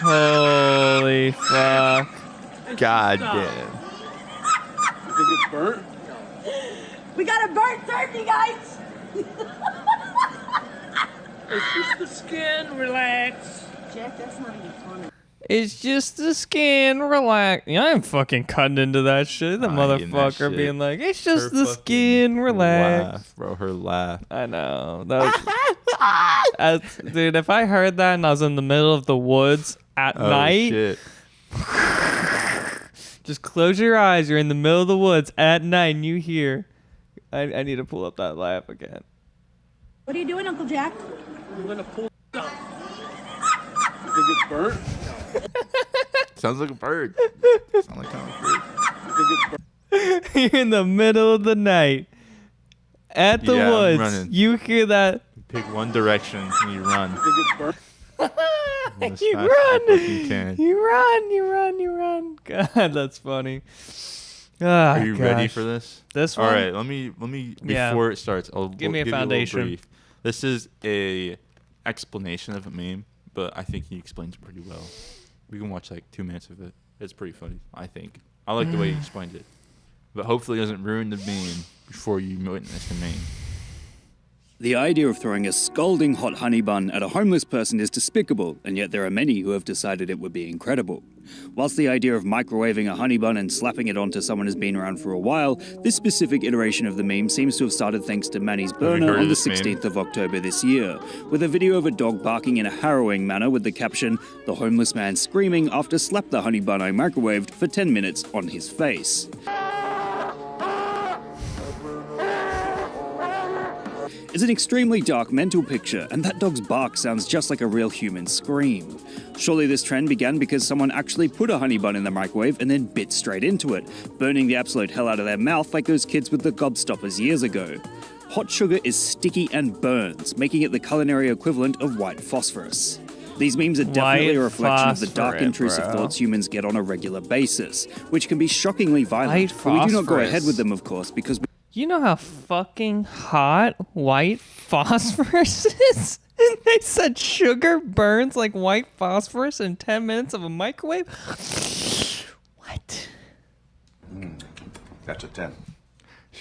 Holy fuck. God damn. You think it's burnt? We got a burnt turkey, guys! It's just the skin, relax. Jack, that's not even funny. It's just the skin, relax. Yeah, I'm fucking cutting into that shit. The motherfucker being like, it's just the skin, relax. Laugh, bro, her laugh. I know. Dude, if I heard that and I was in the middle of the woods at night, shit. Just close your eyes. You're in the middle of the woods at night and you hear. I need to pull up that laugh again. What are you doing, Uncle Jack? I'm going to pull it out. You think it's burnt? Sounds like a bird. Sounds like kind of bird. You're in the middle of the night at the woods. Running. You hear that? You pick one direction and you run. You run. You run. God, that's funny. Are you ready for this? This one? All right, let me before it starts, give me a foundation. You a brief. This is a explanation of a meme, but I think he explains it pretty well. We can watch like 2 minutes of it. It's pretty funny, I think. I like the way he explained it. But hopefully it doesn't ruin the meme before you witness the meme. The idea of throwing a scalding hot honey bun at a homeless person is despicable, and yet there are many who have decided it would be incredible. Whilst the idea of microwaving a honey bun and slapping it onto someone has been around for a while, this specific iteration of the meme seems to have started thanks to Manny's burner on the 16th of October this year, with a video of a dog barking in a harrowing manner with the caption, "The homeless man screaming after slapped the honey bun I microwaved for 10 minutes on his face." It's an extremely dark mental picture, and that dog's bark sounds just like a real human scream. Surely this trend began because someone actually put a honey bun in the microwave and then bit straight into it, burning the absolute hell out of their mouth like those kids with the gobstoppers years ago. Hot sugar is sticky and burns, making it the culinary equivalent of white phosphorus. These memes are definitely a reflection of the dark, intrusive thoughts humans get on a regular basis, which can be shockingly violent, but we do not go ahead with them, of course, because you know how fucking hot white phosphorus is? They said sugar burns like white phosphorus in 10 minutes of a microwave? What? That's a 10.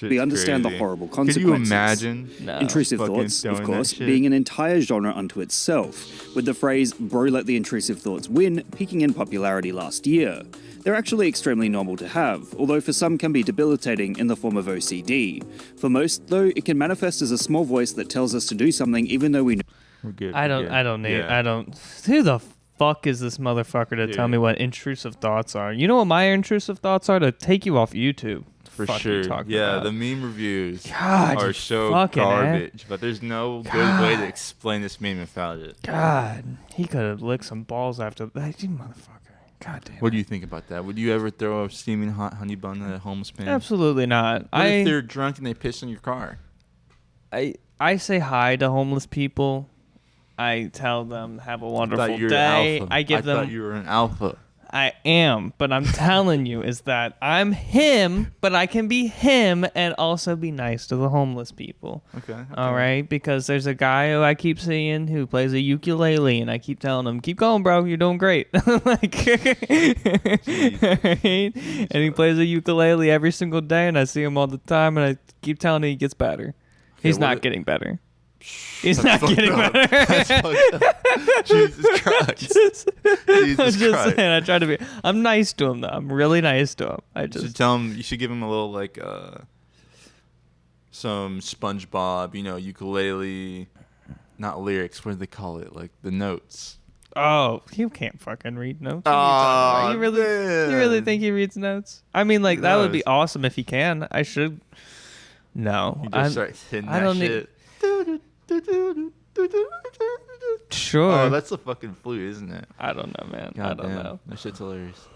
We understand the horrible consequences. Could you imagine? No. Intrusive thoughts, of course, being an entire genre unto itself, with the phrase, bro let the intrusive thoughts win, peaking in popularity last year. They're actually extremely normal to have, although for some can be debilitating in the form of OCD. For most, though, it can manifest as a small voice that tells us to do something even though we know. We're good. I don't who the fuck is this motherfucker to tell me what intrusive thoughts are? You know what my intrusive thoughts are? To take you off YouTube. For sure. Yeah, the meme reviews God, are so garbage, but there's no good way to explain this meme without it. God, he could have licked some balls after that. You motherfucker. God damn. What do you think about that? Would you ever throw a steaming hot honey bun at a homeless man? Absolutely not. What if they're drunk and they piss in your car? I say hi to homeless people. I tell them have a wonderful day. I thought you were an alpha. I am, but I'm telling you is that I'm him, but I can be him and also be nice to the homeless people. Okay. All right, because there's a guy who I keep seeing who plays a ukulele, and I keep telling him, "Keep going, bro. You're doing great." Like, right? And he plays a ukulele every single day, and I see him all the time, and I keep telling him he gets better. He's not getting better. He's not getting better. That's fucked up. Jesus Christ. Jesus Christ. Saying, I try to be. I'm nice to him though. I'm really nice to him. You should tell him. You should give him a little like some SpongeBob, ukulele, not lyrics. What do they call it? Like the notes. Oh, you can't fucking read notes. You really think he reads notes? I mean, like that would be awesome if he can. I should. No, he just starts hitting that shit. Sure. Oh, that's a fucking flute, isn't it? I don't know, man. God I don't damn. know. That shit's hilarious.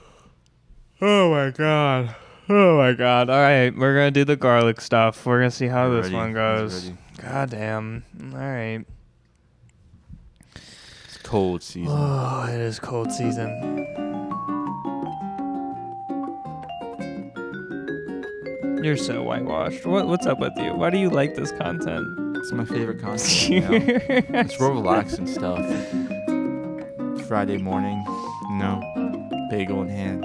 Oh my god. Oh my god. All right, we're gonna do the garlic stuff. We're gonna see how this one goes. God damn. All right. It's cold season. Oh, it is cold season. You're so whitewashed. What's up with you? Why do you like this content? It's my favorite content. It's real relaxing stuff. Friday morning, bagel in hand,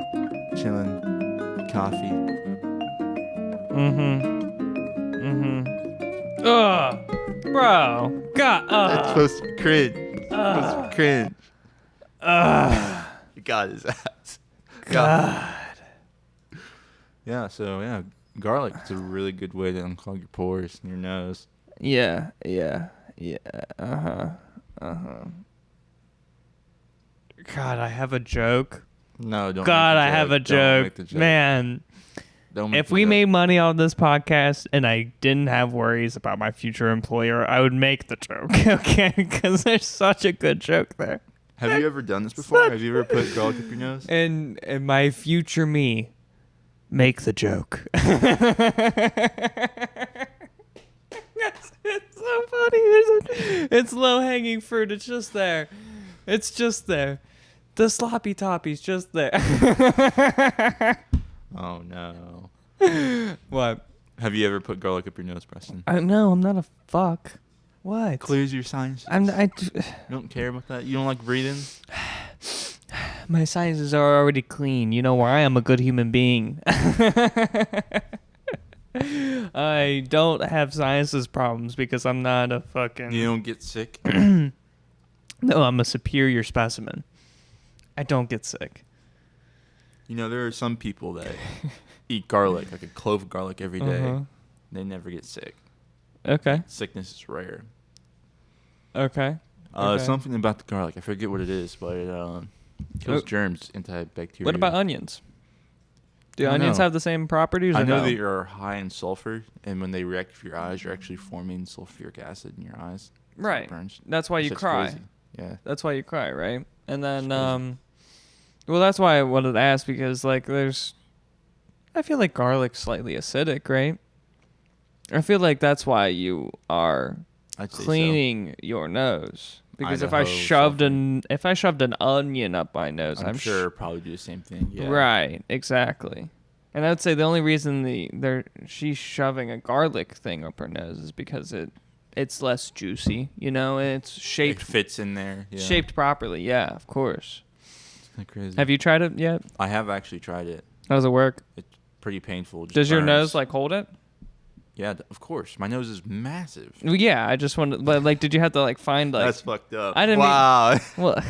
chilling, coffee. Bro. God. It's supposed to be cringe. You got his ass. God. Yeah, so garlic is a really good way to unclog your pores and your nose. Yeah. God, I have a joke. No, don't. God, I have a joke. Man, if we made money on this podcast and I didn't have worries about my future employer, I would make the joke, okay? Because there's such a good joke there. Have you ever done this before? Have you ever put garlic up your nose? And my future me, make the joke. It's so funny. It's low-hanging fruit. It's just there. It's just there. The sloppy toppy's just there. Oh, no. What? Have you ever put garlic up your nose, Preston? No, I'm not a fuck. What? Clears your sinuses? You don't care about that? You don't like breathing? My sinuses are already clean. You know why? I'm a good human being. I don't have sinuses problems because I'm not a fucking... You don't get sick? No, I'm a superior specimen. I don't get sick. There are some people that eat garlic, like a clove of garlic every day. They never get sick. Okay. Sickness is rare. Okay. Something about the garlic. I forget what it is, but it kills germs, antibacterial. What about onions? Do onions have the same properties? I know they are high in sulfur, and when they react with your eyes, you're actually forming sulfuric acid in your eyes. Right. That's why you cry. Crazy. Yeah. That's why you cry, right? And then, well, that's why I wanted to ask because, like, I feel like garlic's slightly acidic, right? I feel like that's why you are cleaning your nose. Because if I shoved an onion up my nose, I'm sure it'll probably do the same thing. Yeah. Right, exactly. And I would say the only reason she's shoving a garlic thing up her nose is because it's less juicy, and it's shaped. It fits in there. Yeah. Shaped properly, yeah, of course. It's kind of crazy. Have you tried it yet? I have actually tried it. How does it work? It's pretty painful. Does your nose hold it? Yeah, of course. My nose is massive. Well, yeah, I just wanted, but like, did you have to like find like? That's fucked up. I didn't. Wow. Well,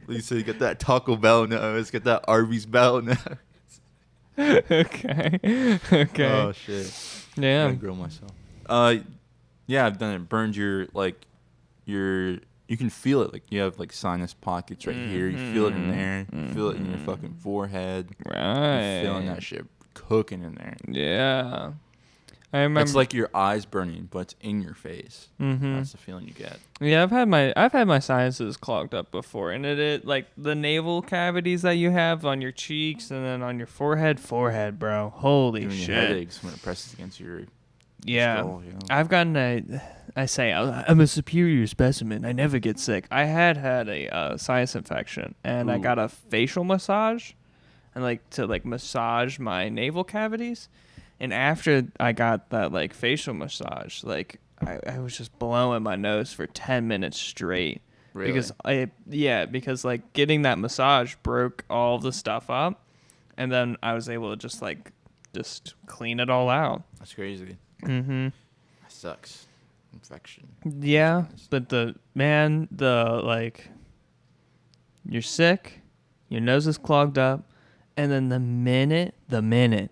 Lisa, you got that Taco Bell nose. Get that Arby's Bell nose. Okay. Oh shit. Yeah. I grill myself. Yeah, I've done it. Burned your you can feel it. Like you have like sinus pockets right here. You feel it in there. You feel it in your fucking forehead. Right. You're feeling that shit cooking in there. Yeah. I remember. It's like your eyes burning, but it's in your face. Mm-hmm. That's the feeling you get. Yeah, I've had my sinuses clogged up before, and it like the navel cavities that you have on your cheeks and then on your forehead, bro. Holy Giving shit! you headaches when it presses against your skull, you know? I've gotten I'm a superior specimen. I never get sick. I had a sinus infection, and I got a facial massage, and like to like massage my navel cavities. And after I got that like facial massage, like I was just blowing my nose for 10 minutes straight. Really? Because like getting that massage broke all the stuff up, and then I was able to just clean it all out. That's crazy. Mm-hmm. That sucks. Infection. Yeah, but you're sick, your nose is clogged up, and then the minute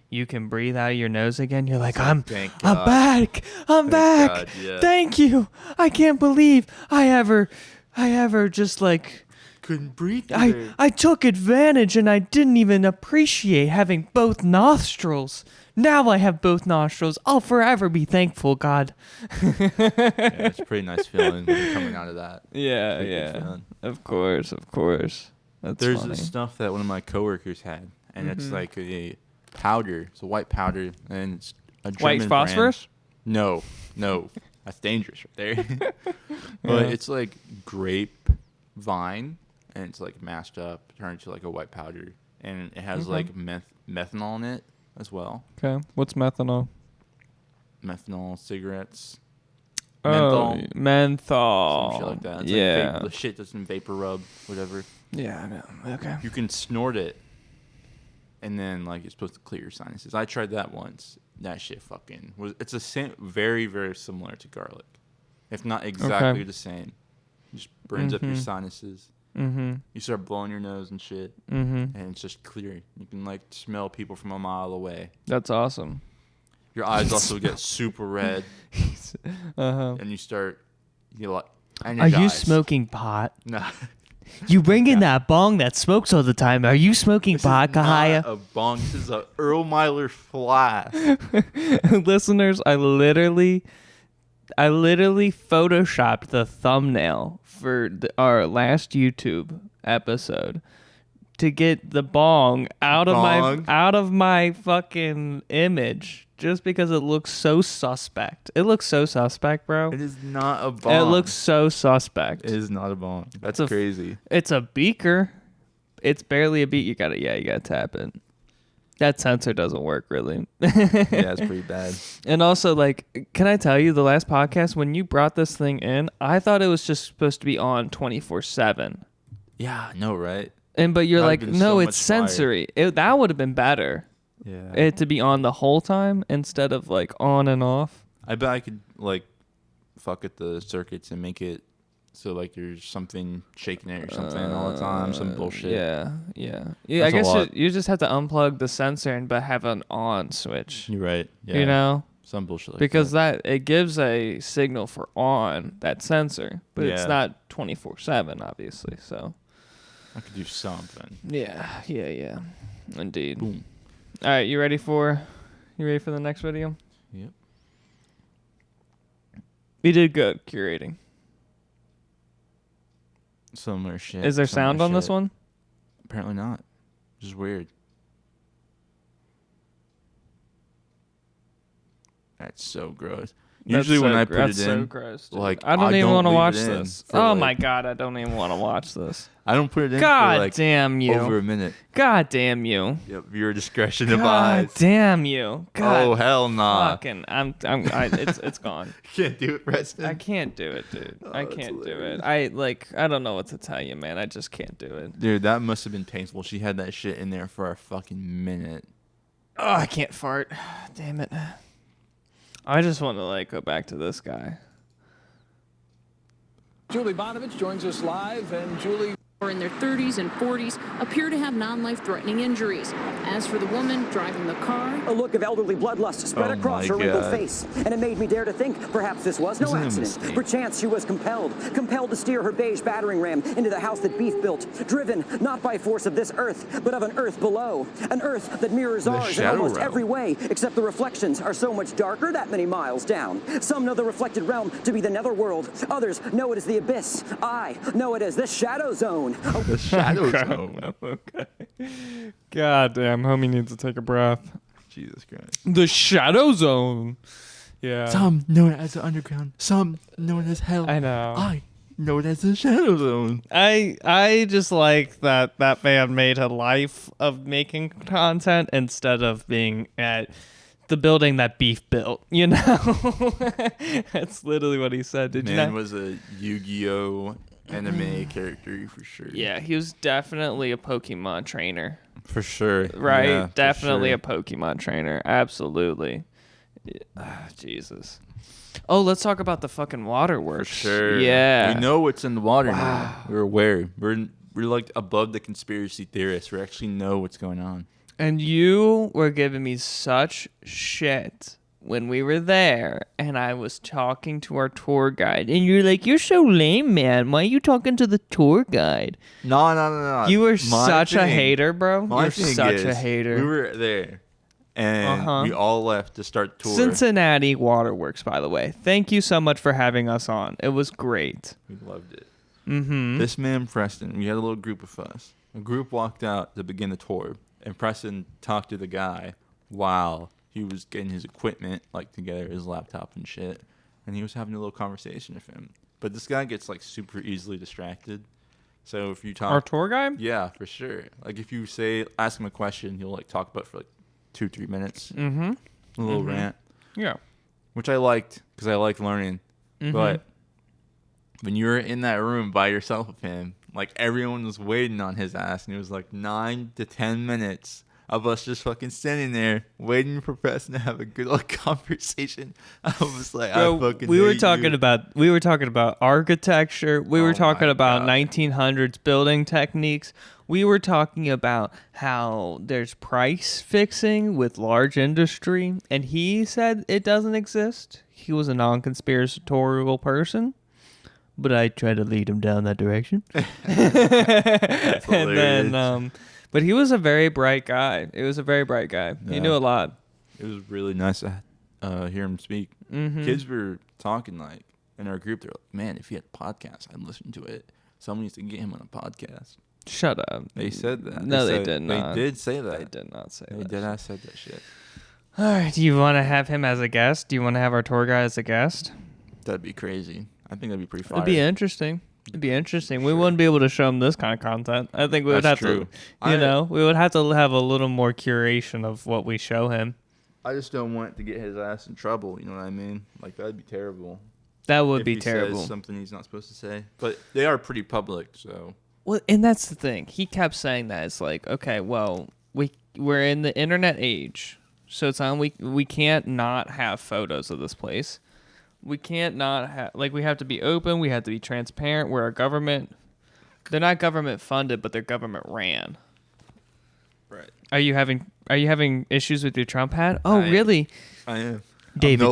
you can breathe out of your nose again, you're like, I'm back. I'm back. God, yeah. Thank you. I can't believe I ever just like couldn't breathe. I took advantage and I didn't even appreciate having both nostrils. Now I have both nostrils. I'll forever be thankful, God. Yeah, it's a pretty nice feeling when you're coming out of that. Yeah. Of course. That's There's funny. this stuff that one of my coworkers had, and it's like a powder. It's a white powder, and it's a German white phosphorus? Brand. No, that's dangerous right there. But it's like grape vine, and it's like mashed up, turned into like a white powder, and it has like methanol in it as well. Okay, what's methanol? Methanol cigarettes. Menthol. Some shit like that. It's yeah. Like the shit that's in vapor rub, whatever. Yeah, I know. Okay. You can snort it, and then like it's supposed to clear your sinuses. I tried that once. That shit fucking was. It's a very, very similar to garlic, if not exactly the same. It just burns up your sinuses. Mm-hmm. You start blowing your nose and shit, and it's just clear. You can like smell people from a mile away. That's awesome. Your eyes also get super red, and you start Are you smoking pot? Nah. You bring in that bong that smokes all the time. Are you smoking pot, Kahaya? Not a bong. This is a Earl Myler flask. Listeners, I literally photoshopped the thumbnail for our last YouTube episode to get the bong out of my fucking image. Just because it looks so suspect. It looks so suspect, bro. It is not a bong. It looks so suspect. It is not a bong. That's crazy. It's a beaker. It's barely a beat. You gotta tap it. That sensor doesn't work really. Yeah, it's pretty bad. And also, like, can I tell you, the last podcast, when you brought this thing in, I thought it was just supposed to be on 24/7. Yeah, I know, right? But you're like, no, so it's sensory. That would have been better. Yeah. It to be on the whole time instead of like on and off. I bet I could like fuck at the circuits and make it so like there's something shaking it or something all the time, some bullshit. Yeah. I guess you just have to unplug the sensor but have an on switch. You're right. Yeah. You know? Some bullshit like because that it gives a signal for on that sensor, but it's not 24/7 obviously, so I could do something. Yeah. Indeed. Boom. All right, you ready for the next video? Yep. We did good curating. Similar shit. Is there sound on this one? Apparently not. Which is weird. That's so gross. Usually when I put it in, like I don't even want to watch this. Oh my god, I don't even want to watch this. I don't put it in God for like damn you. over a minute. God damn you. Yep, viewer discretion advised. God damn you. God. Oh hell nah. Fucking, it's gone. Can't do it, Preston. I can't do it, dude. I can't do it. I don't know what to tell you, man. I just can't do it. Dude, that must have been painful. She had that shit in there for a fucking minute. Oh, I can't fart. Damn it. I just want to like go back to this guy. Julie Bonovich joins us live, and Julie... Or in their 30s and 40s appear to have non-life-threatening injuries. As for the woman driving the car... A look of elderly bloodlust spread across her wrinkled face, and it made me dare to think perhaps this was no accident. Perchance she was compelled to steer her beige battering ram into the house that Beef built, driven not by force of this earth, but of an earth below. An earth that mirrors ours in almost every way, except the reflections are so much darker that many miles down. Some know the reflected realm to be the netherworld. Others know it as the abyss. I know it as the shadow zone. The shadow zone. Okay. God damn, homie needs to take a breath. Jesus Christ. The shadow zone. Yeah. Some know it as the underground. Some know it as hell. I know. I know it as the shadow zone. I just like that man made a life of making content instead of being at the building that Beef built, you know? That's literally what he said. Did you know? Man was a Yu-Gi-Oh! Anime character for sure. Yeah, he was definitely a Pokemon trainer. For sure. Right? Yeah, definitely a Pokemon trainer. Absolutely. Jesus. Oh, let's talk about the fucking waterworks. For sure. Yeah. We know what's in the water now. We're aware. We're like above the conspiracy theorists. We actually know what's going on. And you were giving me such shit when we were there, and I was talking to our tour guide, and you're like, "You're so lame, man. Why are you talking to the tour guide?" No. You were such a hater, bro. You're such a hater. We were there, and we all left to start the tour. Cincinnati Waterworks, by the way. Thank you so much for having us on. It was great. We loved it. Mm-hmm. This man, Preston, we had a little group of us. A group walked out to begin the tour, and Preston talked to the guy while he was getting his equipment like together, his laptop and shit, and he was having a little conversation with him. But this guy gets like super easily distracted. So if you talk, our tour guide, yeah, for sure. Like if you ask him a question, he'll like talk about it for like 2-3 minutes. Mm-hmm. A little rant. Yeah. Which I liked because I like learning. Mm-hmm. But when you were in that room by yourself with him, like everyone was waiting on his ass, and it was like 9 to 10 minutes of us just fucking standing there waiting for Preston to have a good old conversation. I was like, bro, we were talking about architecture. We were talking about 1900s building techniques. We were talking about how there's price fixing with large industry, and he said it doesn't exist. He was a non-conspiratorial person, but I tried to lead him down that direction. That's hilarious. And then but he was a very bright guy. He was a very bright guy. Yeah. He knew a lot. It was really nice to hear him speak. Mm-hmm. Kids were talking like in our group. They're like, "Man, if he had a podcast, I'd listen to it. Someone needs to get him on a podcast." Shut up. They said that. No, they did not. They did say that. They did not say that. They did not say that shit. All right. Do you want to have him as a guest? Do you want to have our tour guide as a guest? That'd be crazy. I think that'd be pretty fire. It'd be interesting. It'd be interesting. We wouldn't be able to show him this kind of content. I think we would have to, we would have to have a little more curation of what we show him. I just don't want to get his ass in trouble. You know what I mean? Like that'd be terrible. That would be if he terrible. Says something he's not supposed to say. But they are pretty public, so. Well, and that's the thing. He kept saying that. It's like, okay, well, we're in the internet age, so it's on. We can't not have photos of this place. We can't not have, like, we have to be open. We have to be transparent. We're a government. They're not government funded, but they're government ran. Right. Are you having issues with your Trump hat? Oh, really? I am. David. I'm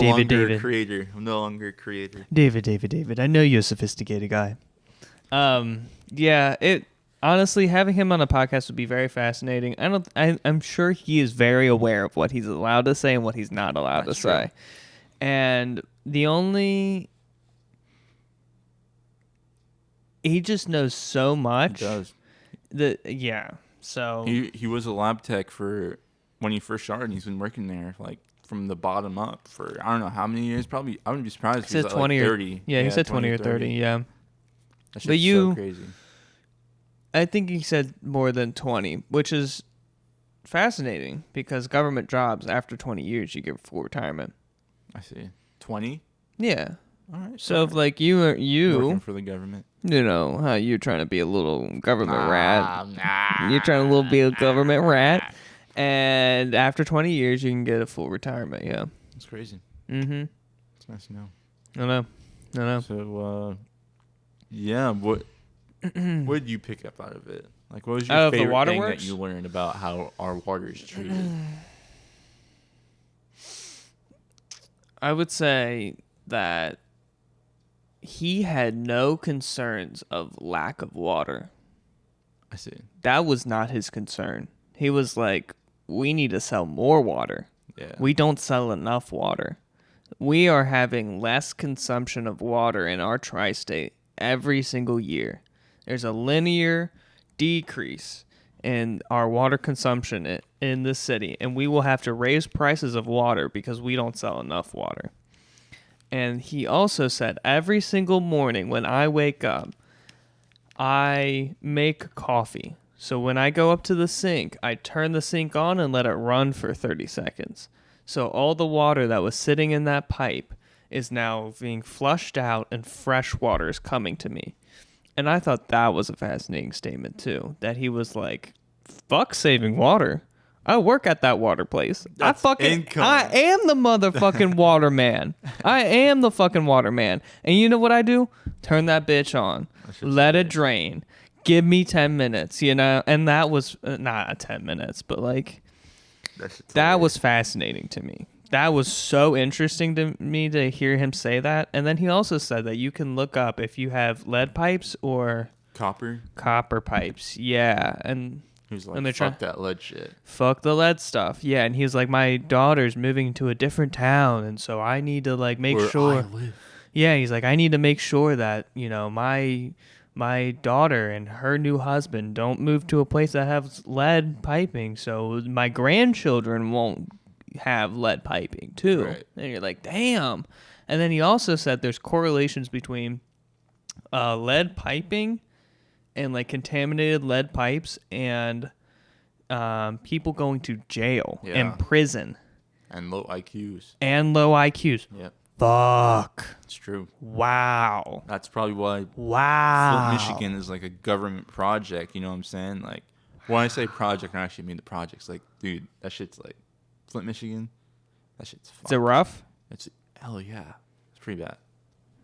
no longer a creator. David. I know you're a sophisticated guy. Yeah, honestly, having him on a podcast would be very fascinating. I'm sure he is very aware of what he's allowed to say and what he's not allowed to say. And he just knows so much. He does. So he was a lab tech for when he first started. He's been working there like from the bottom up for I don't know how many years. Probably I wouldn't be surprised if he's 20 like or 30. Yeah, he said 20 or 30. Yeah. That shit's so crazy. I think he said more than 20, which is fascinating because government jobs after 20 years you get full retirement. I see. 20? Yeah. All right. So if like you working for the government, you know how you're trying to be a little government rat. You're trying to be a government rat, And after 20 years, you can get a full retirement. Yeah. That's crazy. Mm-hmm. It's nice to know. I know. So, yeah, what did you pick up out of it? Like, what was your Out of the favorite thing waterworks? that you learned about how our water is treated? I would say that he had no concerns of lack of water. I see. That was not his concern. He was like, we need to sell more water. Yeah. We don't sell enough water. We are having less consumption of water in our tri-state every single year. There's a linear decrease in our water consumption in this city, and we will have to raise prices of water because we don't sell enough water. And he also said every single morning when I wake up, I make coffee. So when I go up to the sink, I turn the sink on and let it run for 30 seconds. So all the water that was sitting in that pipe is now being flushed out and fresh water is coming to me. And I thought that was a fascinating statement too, that he was like, fuck saving water. I work at that water place. I am the motherfucking water man. I am the fucking water man. And you know what I do? Turn that bitch on. Let it drain. Give me 10 minutes, you know? And that was not 10 minutes, but like, that was fascinating to me. That was so interesting to me to hear him say that. And then he also said that you can look up if you have lead pipes or copper pipes. Yeah. And he was like, fuck that lead shit. Fuck the lead stuff. Yeah. And he was like, my daughter's moving to a different town. And so I need to like make sure. I live. Yeah. He's like, I need to make sure that, you know, my daughter and her new husband don't move to a place that has lead piping. So my grandchildren won't have lead piping too. Right. And you're like, damn. And then he also said there's correlations between lead piping and like contaminated lead pipes and people going to jail and prison. And low IQs. Yep. Fuck. It's true. Wow. That's probably why Flint, Michigan is like a government project. You know what I'm saying? Like, when I say project, I actually mean the projects. Like, dude, that shit's like Flint, Michigan. That shit's fucked. Is it rough? Hell yeah. It's pretty bad.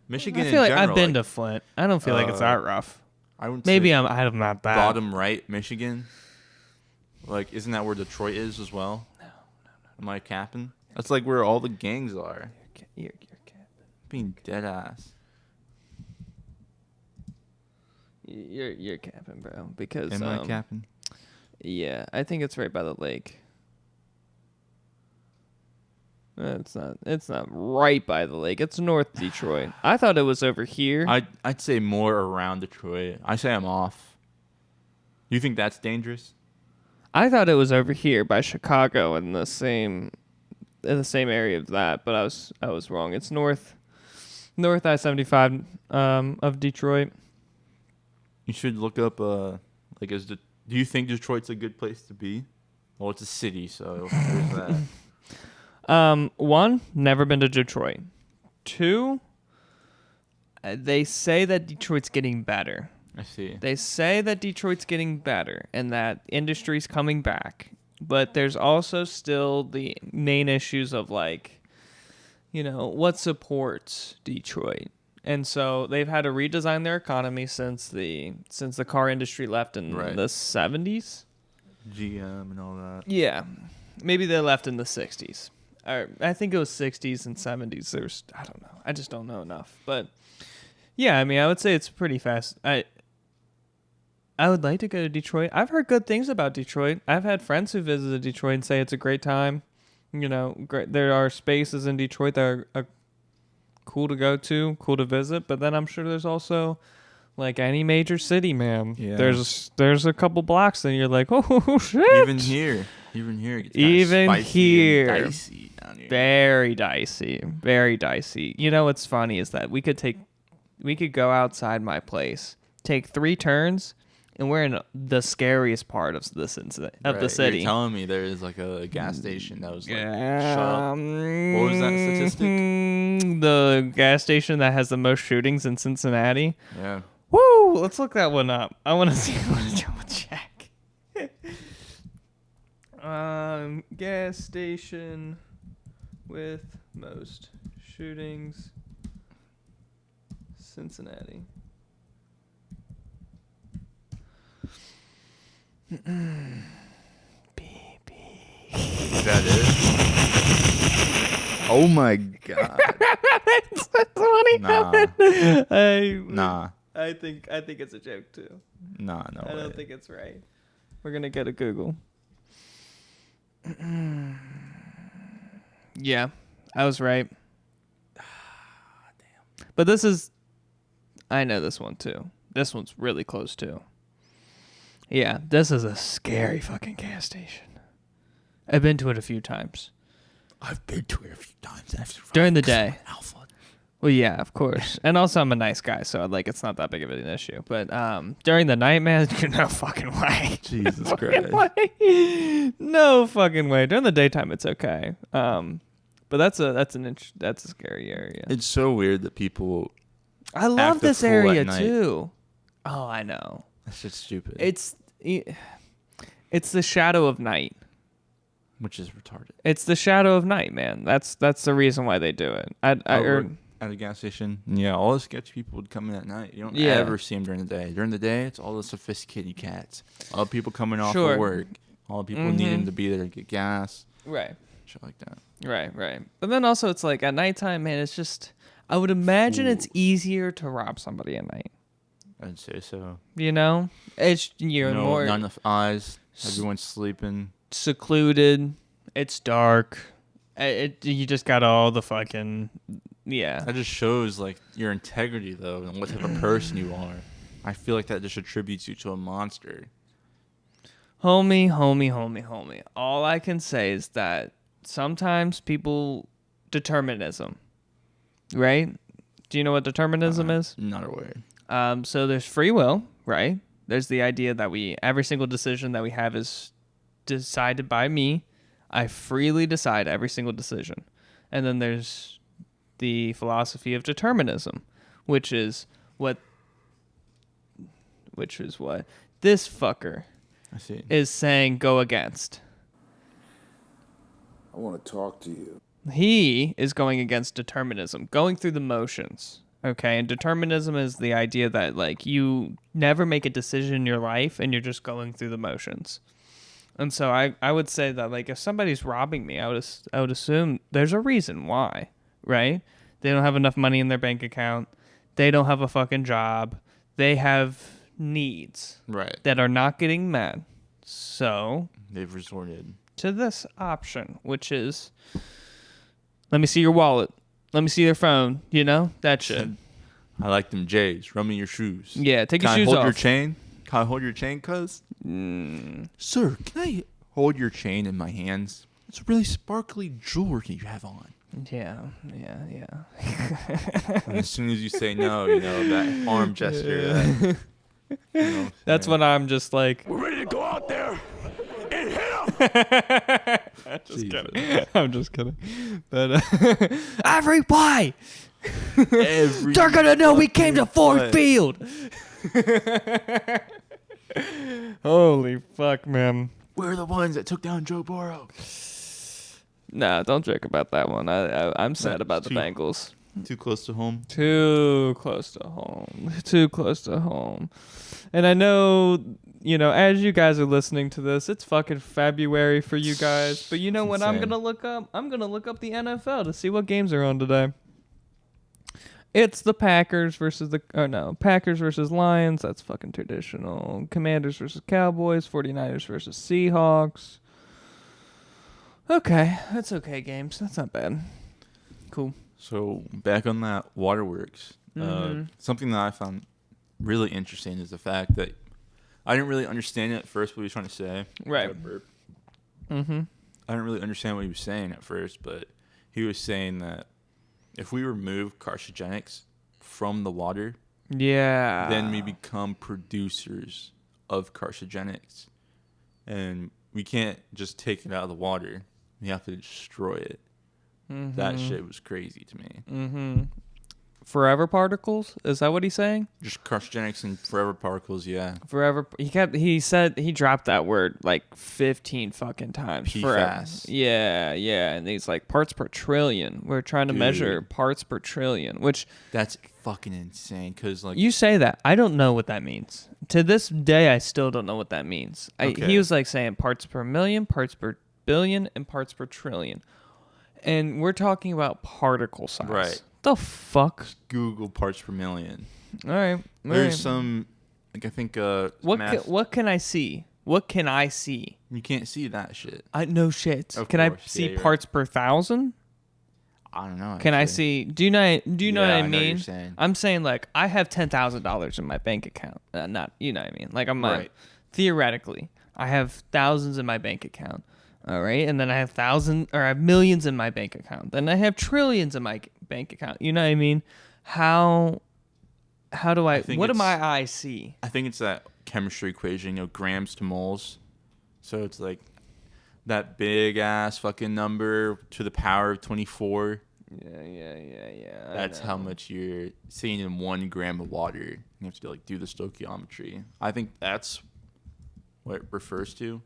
Michigan I feel in like general, I've been to Flint. I don't feel like it's that rough. I would Maybe I'm not bad. Bottom right, Michigan. Like, isn't that where Detroit is as well? No. Am I capping? That's like where all the gangs are. You're capping. Being dead ass. You're capping, bro. Because am I capping? Yeah, I think it's right by the lake. It's not right by the lake. It's North Detroit. I thought it was over here. I'd say more around Detroit. I say I'm off. You think that's dangerous? I thought it was over here by Chicago in the same area of that, but I was wrong. It's north I-75 of Detroit. You should look up do you think Detroit's a good place to be? Well, it's a city, so there's that. 1, never been to Detroit. 2, they say that Detroit's getting better. I see. They say that Detroit's getting better and that industry's coming back. But there's also still the main issues of like, you know, what supports Detroit. And so they've had to redesign their economy since the car industry left in the 70s. GM and all that. Yeah. Maybe they left in the 60s. I think it was 60s and 70s. I don't know. I just don't know enough. But yeah, I mean, I would say it's pretty fast. I would like to go to Detroit. I've heard good things about Detroit. I've had friends who visited Detroit and say it's a great time. You know, there are spaces in Detroit that are cool to go to, cool to visit. But then I'm sure there's also, like any major city, man. Yeah. There's a couple blocks and you're like, oh shit. Even here, it gets spicy and dicey down here. Very dicey. You know what's funny is that we could go outside my place, take 3 turns. And we're in the scariest part of the city. You're telling me there is like a gas station that was like, shut up. What was that statistic? The gas station that has the most shootings in Cincinnati. Yeah. Woo! Let's look that one up. I want to see. I want to double check. Gas station with most shootings. Cincinnati. That is. Oh my god. That's funny. Nah. I think it's a joke too. Nah, no I way. don't think it's right. We're gonna get a Google. Yeah, I was right. Damn. But this is. I know this one too. This one's really close too. Yeah, this is a scary fucking gas station. I've been to it a few times. I've been to it a few times. During the day. Well, yeah, of course. And also, I'm a nice guy, so like it's not that big of an issue. But during the night, man, no fucking way. Jesus Christ. No fucking way. During the daytime, it's okay. But that's a scary area. It's so weird that people. I love this area too. Oh, I know. That's just stupid. It's the shadow of night. Which is retarded. It's the shadow of night, man. That's the reason why they do it. I heard at a gas station. Yeah, all the sketchy people would come in at night. You don't ever see them during the day. During the day, it's all the sophisticated cats. All the people coming off of work. All the people needing to be there to get gas. Right. Shit like that. Right. But then also, it's like at nighttime, man. It's just. I would imagine it's easier to rob somebody at night. I'd say so. You know, you're more not enough eyes. Everyone's sleeping. Secluded. It's dark. You just got all the fucking That just shows like your integrity though, and what type of person you are. I feel like that just attributes you to a monster. Homie. All I can say is that sometimes determinism, right? Do you know what determinism is? Not aware. So there's free will, right? There's the idea that every single decision that we have is decided by me. I freely decide every single decision. And then there's the philosophy of determinism, which is what this fucker is saying go against. I want to talk to you. He is going against determinism, going through the motions. Okay, and determinism is the idea that like you never make a decision in your life and you're just going through the motions. And so I would say that like if somebody's robbing me, I would assume there's a reason why, right? They don't have enough money in their bank account. They don't have a fucking job. They have needs that are not getting met. So they've resorted to this option, which is let me see your wallet. Let me see their phone. You know, that shit. I like them J's. Run me your shoes. Yeah, take your shoes off. Can I hold off. your chain? Can I hold your chain, cuz? Sir, can I hold your chain in my hands? It's really sparkly jewelry you have on. Yeah. And as soon as you say no, you know, that arm gesture. That's when I'm just like, we're ready to go out there and hit them. I'm just kidding. But Ivory, why? They're gonna know we came to Ford Field. Holy fuck, man. We're the ones that took down Joe Burrow. Nah, don't joke about that one. I'm sad about the Bengals. Too close to home. Too close to home. And I know, you know, as you guys are listening to this, it's fucking February for you guys. But you know what I'm gonna look up? I'm gonna look up the NFL to see what games are on today. It's the Packers versus Lions. That's fucking traditional. Commanders versus Cowboys. 49ers versus Seahawks. Okay. That's okay, games. That's not bad. Cool. So, back on that waterworks. Something that I found really interesting is the fact that I didn't really understand it at first what he was trying to say. Right. I didn't really understand what he was saying at first, but he was saying that if we remove carcinogenics from the water, then we become producers of carcinogenics. And we can't just take it out of the water. We have to destroy it. That shit was crazy to me. forever particles. Is that what he's saying? Just carcinogenics and forever particles, yeah. Forever. He said he dropped that word like 15 fucking times. PFAS. Yeah. And he's like parts per trillion. We're trying to measure parts per trillion, which that's fucking insane. Cause like you say that, I don't know what that means. To this day, I still don't know what that means. He was like saying parts per million, parts per billion, and parts per trillion, and we're talking about particle size. Right. The fuck? Just Google parts per million. All right. There's some, like I think. What can I see? What can I see? You can't see that shit. No shit. Can I see parts per thousand? I don't know. Can I see? Do you know what I mean? I know what you're saying. I'm saying like I have $10,000 in my bank account. Not you know what I mean. Like I'm right. Theoretically, I have thousands in my bank account. All right, and then I have millions in my bank account. Then I have trillions in my bank account. You know what I mean? How do what do my eyes see? I think it's that chemistry equation, grams to moles. So it's like that big ass fucking number to the power of 24. Yeah. That's how much you're seeing in 1 gram of water. You have to do the stoichiometry. I think that's what it refers to.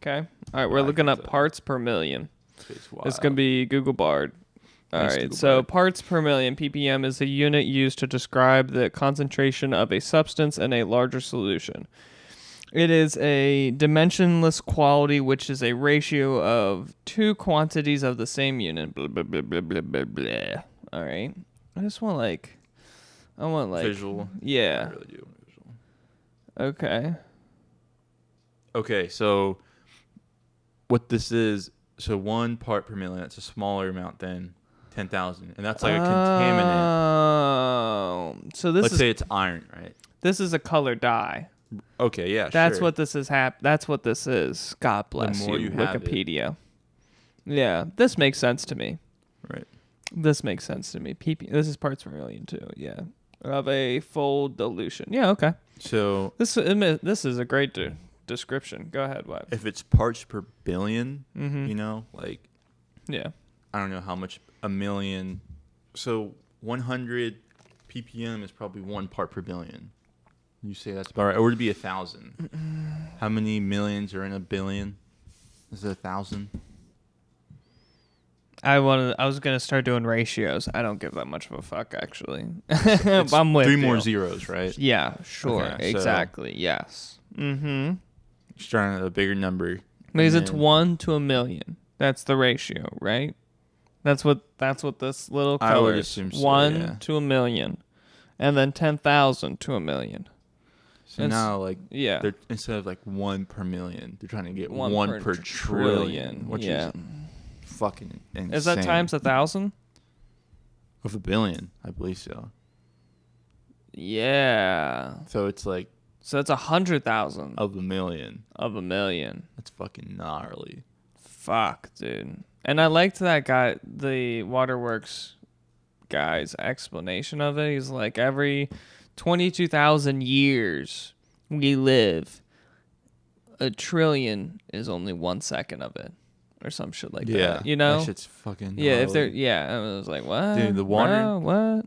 Okay. All right, we're looking up parts per million. It's going to be Google Bard. All right, so parts per million, ppm, is a unit used to describe the concentration of a substance in a larger solution. It is a dimensionless quality, which is a ratio of 2 quantities of the same unit. Blah, blah, blah, blah, blah, blah, blah. All right. I just want visual. Yeah. I really do want visual. Okay. Okay, so what this is, so 1 part per million, that's a smaller amount than 10,000. And that's like a contaminant. Oh. So Let's say it's iron, right? This is a color dye. Okay, yeah, That's sure. what this is. That's what this is. God bless you, Wikipedia. Yeah, this makes sense to me. Right. This makes sense to me. This is parts per million too. Yeah, of a full dilution. Yeah. Okay. So this is a great description. Go ahead, Web. If it's parts per billion, yeah, I don't know how much a million. So 100 ppm is probably 1 part per billion. You say that's about right, or would it be 1,000? How many millions are in a billion? Is it 1,000? I was gonna start doing ratios. I don't give that much of a fuck, actually. I'm with 3 more zeros, right? Yeah, sure, okay, exactly. So yes. Mm-hmm. Starting at a bigger number. Because it's 1 to 1,000,000. That's the ratio, right? That's what this little color I would is. assume so, 1 to 1,000,000, and then 10,000 to 1,000,000. So now, they're, instead of 1 per million, they're trying to get 1 per trillion, which is fucking insane. Is that times 1,000? Of a billion, I believe so. Yeah. So it's So it's 100,000 of a million. Of a million. That's fucking gnarly. Fuck, dude. And I liked that guy, the Waterworks guy's explanation of it. He's like, every 22,000 years we live, 1 trillion is only 1 second of it, or some shit like that. You know, that shit's fucking yeah. If they're I was like, what, dude? The water, what?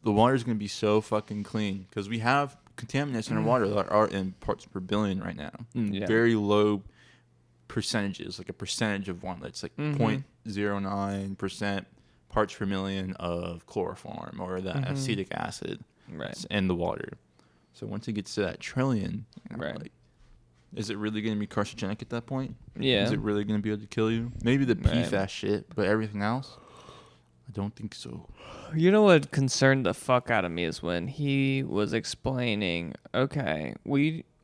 The water's gonna be so fucking clean because we have contaminants in our water that are in parts per billion right now. Very low percentages, like a percentage of one that's 0.09% parts per million of chloroform or the acetic acid in the water. So once it gets to that trillion, is it really going to be carcinogenic at that point? Yeah. Is it really going to be able to kill you? Maybe the PFAS shit, but everything else, I don't think so. You know what concerned the fuck out of me is when he was explaining, okay,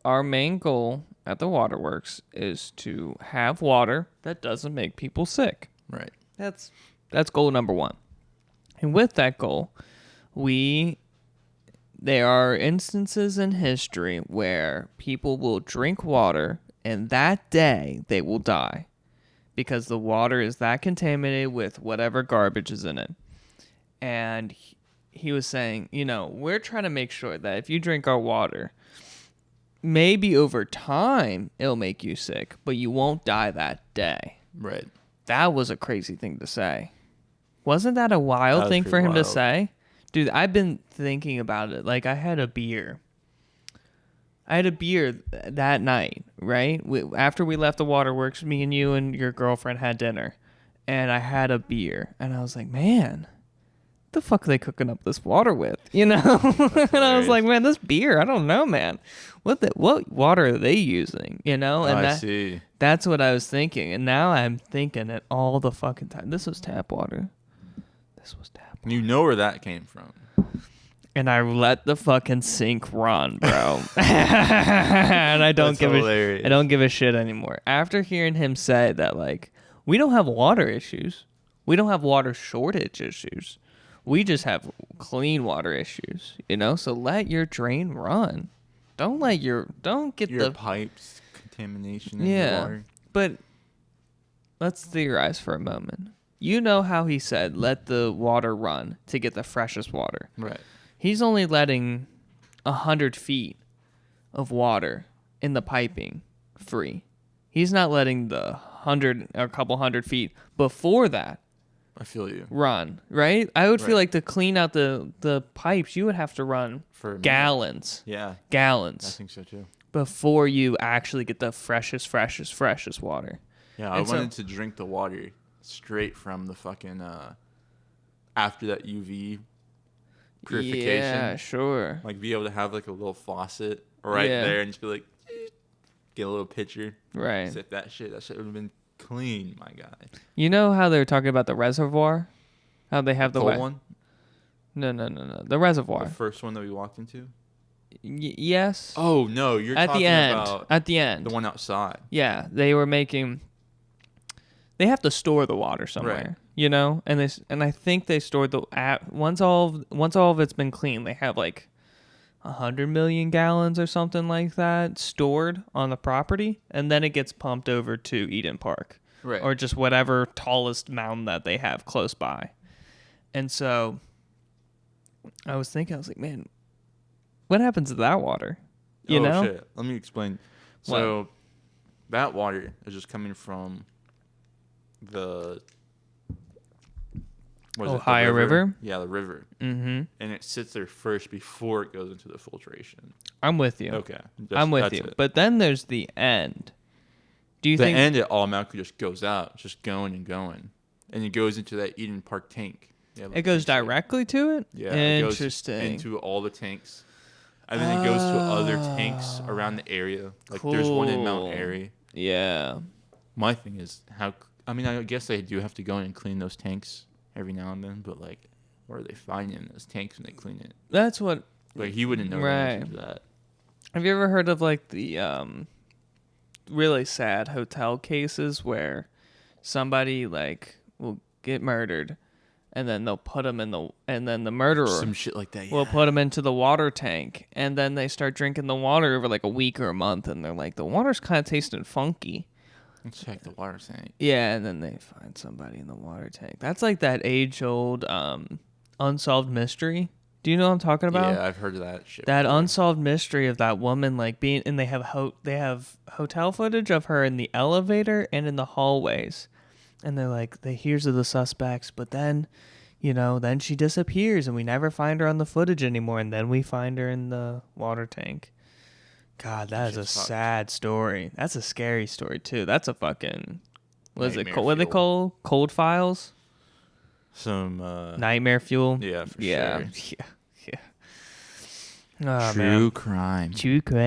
our main goal at the Waterworks is to have water that doesn't make people sick. Right. That's goal number 1. And with that goal, there are instances in history where people will drink water and that day they will die because the water is that contaminated with whatever garbage is in it. And he was saying, we're trying to make sure that if you drink our water, maybe over time it'll make you sick, but you won't die that day. Right. That was a crazy thing to say. Wasn't that a wild thing for him to say? Dude, I've been thinking about it. Like, I had a beer that night, right? After we left the waterworks, me and you and your girlfriend had dinner. And I had a beer. And I was like, man, what the fuck are they cooking up this water with? You know? And I was like, man, this beer, I don't know, man. What water are they using? You know? And I see. That's what I was thinking. And now I'm thinking it all the fucking time. This was tap water. You know where that came from. And I let the fucking sink run, bro. And I don't give a shit anymore. After hearing him say that, like, we don't have water issues. We don't have water shortage issues. We just have clean water issues, you know? So let your drain run. Don't get your pipes contamination in the water. But let's theorize for a moment. You know how he said, let the water run to get the freshest water. Right. He's only letting 100 feet of water in the piping free. He's not letting the couple hundred feet before that. I feel you. Run, right? I would feel like to clean out the pipes, you would have to run for gallons. Yeah. Gallons. I think so too. Before you actually get the freshest water. Yeah, I wanted to drink the water straight from the fucking after that UV purification. Yeah, sure. Like be able to have like a little faucet right there and just be like get a little pitcher. Right. Sip that shit. That shit would have been clean, my guy. You know how they were talking about the reservoir? How they have the cold one? No. The reservoir. The first one that we walked into? Yes. Oh, no, you're at talking the end. about At the end. The one outside. Yeah, they have to store the water somewhere, right. You know? And I think they stored once all of it's been cleaned, they have like 100 million gallons or something like that stored on the property, and then it gets pumped over to Eden Park. Right. Or just whatever tallest mountain that they have close by. And so I was like, man, what happens to that water? You know? Shit. Let me explain. So that water is just coming from the Ohio River? Yeah, the river. Mm-hmm. And it sits there first before it goes into the filtration. I'm with you. Okay. I'm with you. But then there's the end. Do you think the end, it automatically just goes out, it's just going and going. And it goes into that Eden Park tank. Yeah, it goes directly to it? Yeah. Interesting. It goes into all the tanks. And then it goes to other tanks around the area. Like there's one in Mount Airy. Yeah. My thing is I guess they do have to go in and clean those tanks every now and then, but like, what are they finding in those tanks when they clean it? That's what. Like he wouldn't know the answer to that. Have you ever heard of like the really sad hotel cases where somebody like will get murdered, and then they'll put them and then the murderer some shit like that. Yeah. will put them into the water tank, and then they start drinking the water over like a week or a month, and they're like, the water's kind of tasting funky. Let's check the water tank. Yeah, and then they find somebody in the water tank. That's like that age-old unsolved mystery. Do you know what I'm talking about? Yeah, I've heard of that shit. That before. unsolved mystery of that woman like being, and they have hotel footage of her in the elevator and in the hallways, and they're like, here's the suspects, but then, then she disappears and we never find her on the footage anymore, and then we find her in the water tank. God, that is a sad story. That's a scary story too. That's a fucking what is it? What do they call Cold Files? Some nightmare fuel. Yeah, for sure. Yeah. Oh, True crime. David.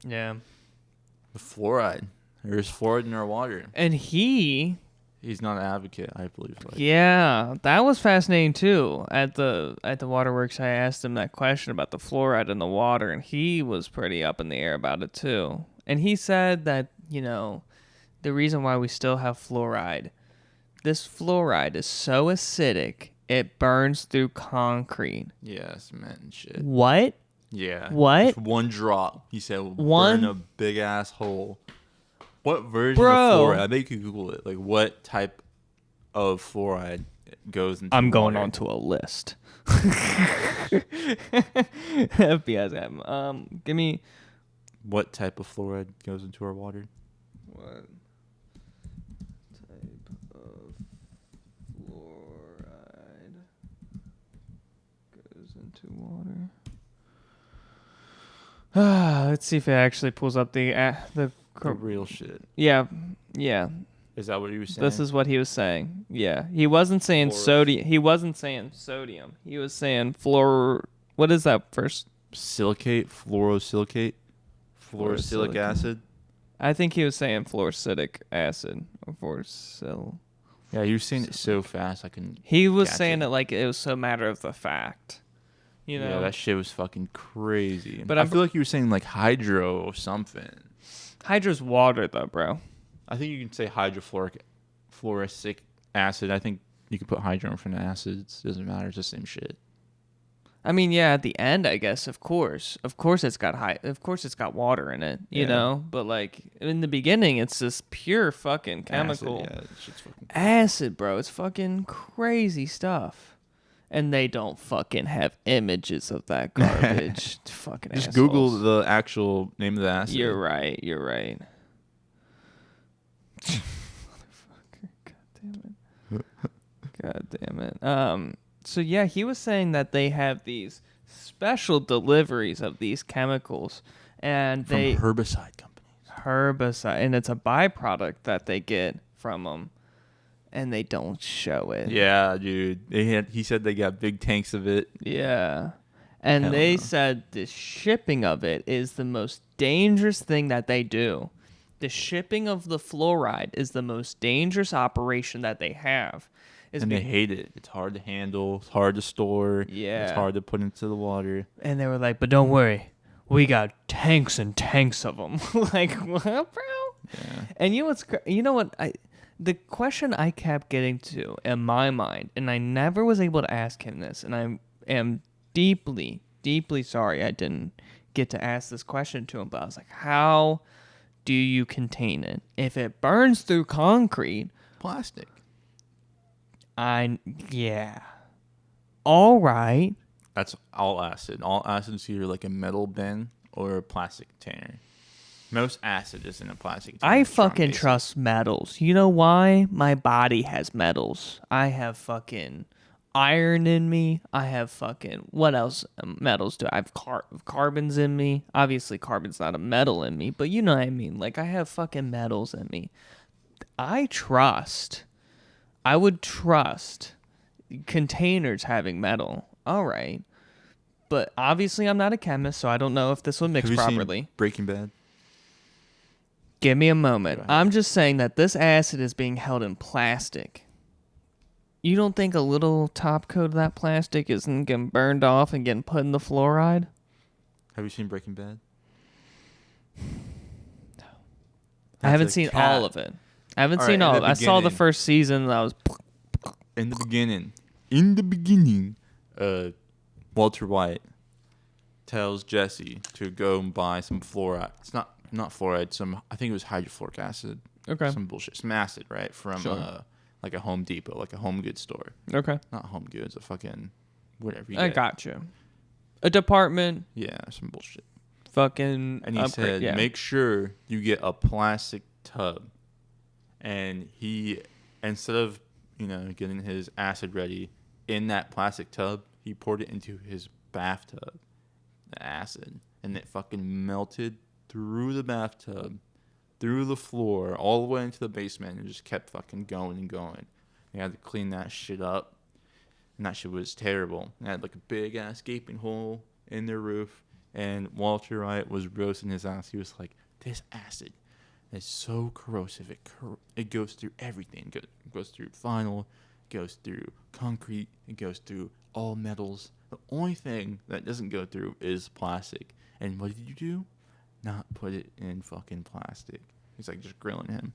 Yeah. The fluoride. There's fluoride in our water. And he's not an advocate, I believe. Yeah, that was fascinating too. At the waterworks, I asked him that question about the fluoride in the water, and he was pretty up in the air about it too. And he said that, the reason why we still have fluoride, this fluoride is so acidic, it burns through concrete. Yeah, cement and shit. What? Yeah. What? Just one drop. He said will burn a big ass hole. What version of fluoride? I bet you could Google it. Like, what type of fluoride goes into I'm going water? on to a list. FBI's got give me... What type of fluoride goes into our water? What type of into water. Let's see if it actually pulls up the real shit. Yeah. Is that what he was saying? This is what he was saying. Yeah, he wasn't saying sodium. He wasn't saying sodium. He was saying What is that first? Fluorosilicic acid. I think he was saying fluoritic acid or Yeah, you were saying it so fast I couldn't. He was saying it like it was so matter of the fact. You know? Yeah, that shit was fucking crazy. But I feel like you were saying like hydro or something. Hydro's water, though, bro. I think you can say fluoric acid. I think you could put hydro in front of acids. Doesn't matter. It's the same shit. I mean, yeah, at the end, I guess, of course it's got water in it, you know. But like in the beginning, it's just pure fucking chemical acid, bro. It's fucking crazy stuff, and they don't fucking have images of that garbage. Fucking just assholes. Google the actual name of the acid. You're right. Motherfucker, God damn it. So yeah, he was saying that they have these special deliveries of these chemicals, and from herbicide companies. And it's a byproduct that they get from them, and they don't show it. Yeah, dude. He said they got big tanks of it. Yeah, and they said the shipping of it is the most dangerous thing that they do. The shipping of the fluoride is the most dangerous operation that they have. And they hate it. It's hard to handle. It's hard to store. Yeah. It's hard to put into the water. And they were like, but don't worry. We got tanks and tanks of them. Like, what, bro? Yeah. And you know what? The question I kept getting to in my mind, and I never was able to ask him this, and I am deeply, deeply sorry I didn't get to ask this question to him, but I was like, how do you contain it? If it burns through concrete... Plastic. Yeah. All right. That's all acid. All acid is either like a metal bin or a plastic container. Most acid is in a plastic container. I fucking trust metals. You know why? My body has metals. I have fucking iron in me. I have fucking... What else metals do I have? Carbons in me. Obviously, carbon's not a metal in me, but you know what I mean. Like, I have fucking metals in me. I would trust containers having metal. All right. But obviously I'm not a chemist, so I don't know if this would mix properly. Seen Breaking Bad? Give me a moment. I'm just saying that this acid is being held in plastic. You don't think a little top coat of that plastic isn't getting burned off and getting put in the fluoride? Have you seen Breaking Bad? No. I haven't seen all of it. I haven't seen all of it. I saw the first season and I was... In the beginning, Walter White tells Jesse to go and buy some fluoride. It's not fluoride. I think it was hydrofluoric acid. Okay. Some bullshit. Some acid, right? From like a Home Depot, like a home goods store. Okay. Not Home Goods, a fucking whatever. I got you. A department. Yeah, some bullshit. Fucking. And he said, make sure you get a plastic tub. And he, instead of getting his acid ready in that plastic tub, he poured it into his bathtub, the acid, and it fucking melted through the bathtub, through the floor, all the way into the basement, and just kept fucking going and going. He had to clean that shit up, and that shit was terrible. It had like a big ass gaping hole in their roof, and Walter White was roasting his ass. He was like, this acid is so corrosive. It goes through everything. It goes through vinyl, it goes through concrete, it goes through all metals. The only thing that doesn't go through is plastic. And what did you do? Not put it in fucking plastic. He's like just grilling him.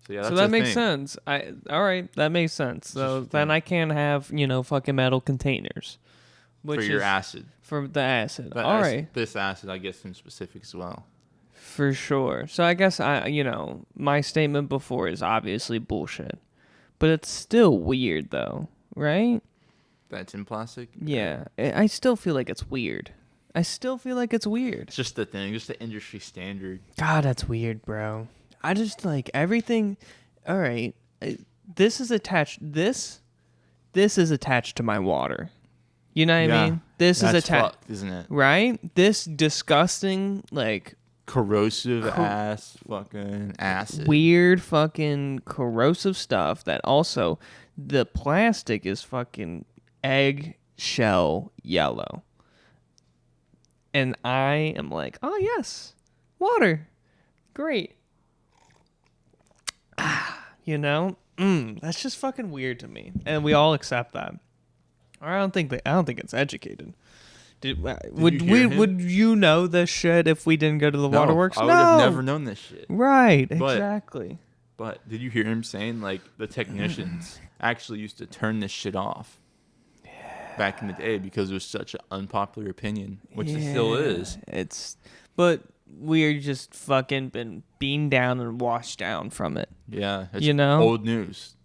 So yeah, that's that makes sense. All right, that makes sense. So then I can have fucking metal containers, which for your acid. For the acid. But all right. This acid, I guess, in specific as well. For sure. So I guess my statement before is obviously bullshit, but it's still weird though, right? That's in plastic? Yeah. I still feel like it's weird. It's just the thing, just the industry standard. God, that's weird, bro. I just like everything. All right. This is attached to my water. You know what I mean? this That's is fucked, isn't it? Right? This disgusting, like, corrosive ass fucking acid. Weird fucking corrosive stuff that also the plastic is fucking eggshell yellow. And I am like, oh yes, water. Great. You know? That's just fucking weird to me. And we all accept that. I don't think it's educated. Would you know this shit if we didn't go to the waterworks? I would have never known this shit. Right, exactly. But did you hear him saying, like, the technicians actually used to turn this shit off back in the day because it was such an unpopular opinion, which it still is. But we're just fucking been beaten down and washed down from it. Yeah, it's old news.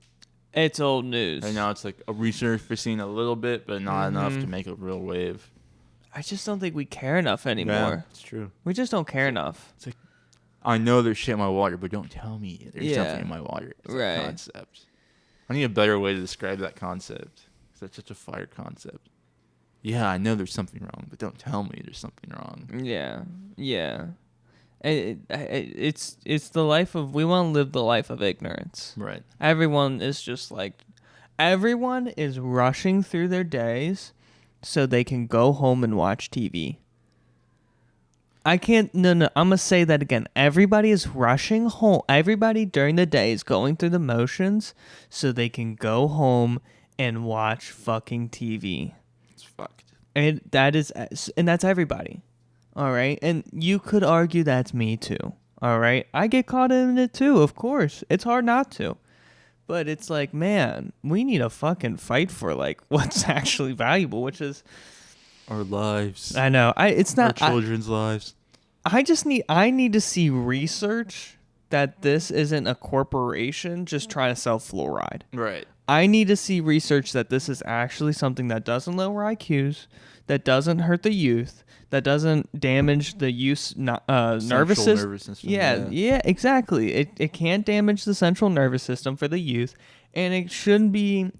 It's old news. And now it's like a resurfacing a little bit, but not enough to make a real wave. I just don't think we care enough anymore. Yeah, it's true. We just don't care enough. It's like, I know there's shit in my water, but don't tell me there's something in my water. It's right. A concept. I need a better way to describe that concept. Because that's such a fire concept. Yeah, I know there's something wrong, but don't tell me there's something wrong. Yeah. It's the life of, we want to live the life of ignorance. Right. Everyone is rushing through their days so they can go home and watch TV. I'm going to say that again. Everybody is rushing home. Everybody during the day is going through the motions so they can go home and watch fucking TV. It's fucked. And that's everybody. All right? And you could argue that's me too. All right? I get caught in it too, of course. It's hard not to. But it's like, man, we need a fucking fight for, like, what's actually valuable, which is our lives. I know. It's not our children's lives. I need to see research that this isn't a corporation just trying to sell fluoride. Right. I need to see research that this is actually something that doesn't lower IQs, that doesn't hurt the youth, that doesn't damage the nervous system. Yeah, exactly. It can't damage the central nervous system for the youth, and there shouldn't be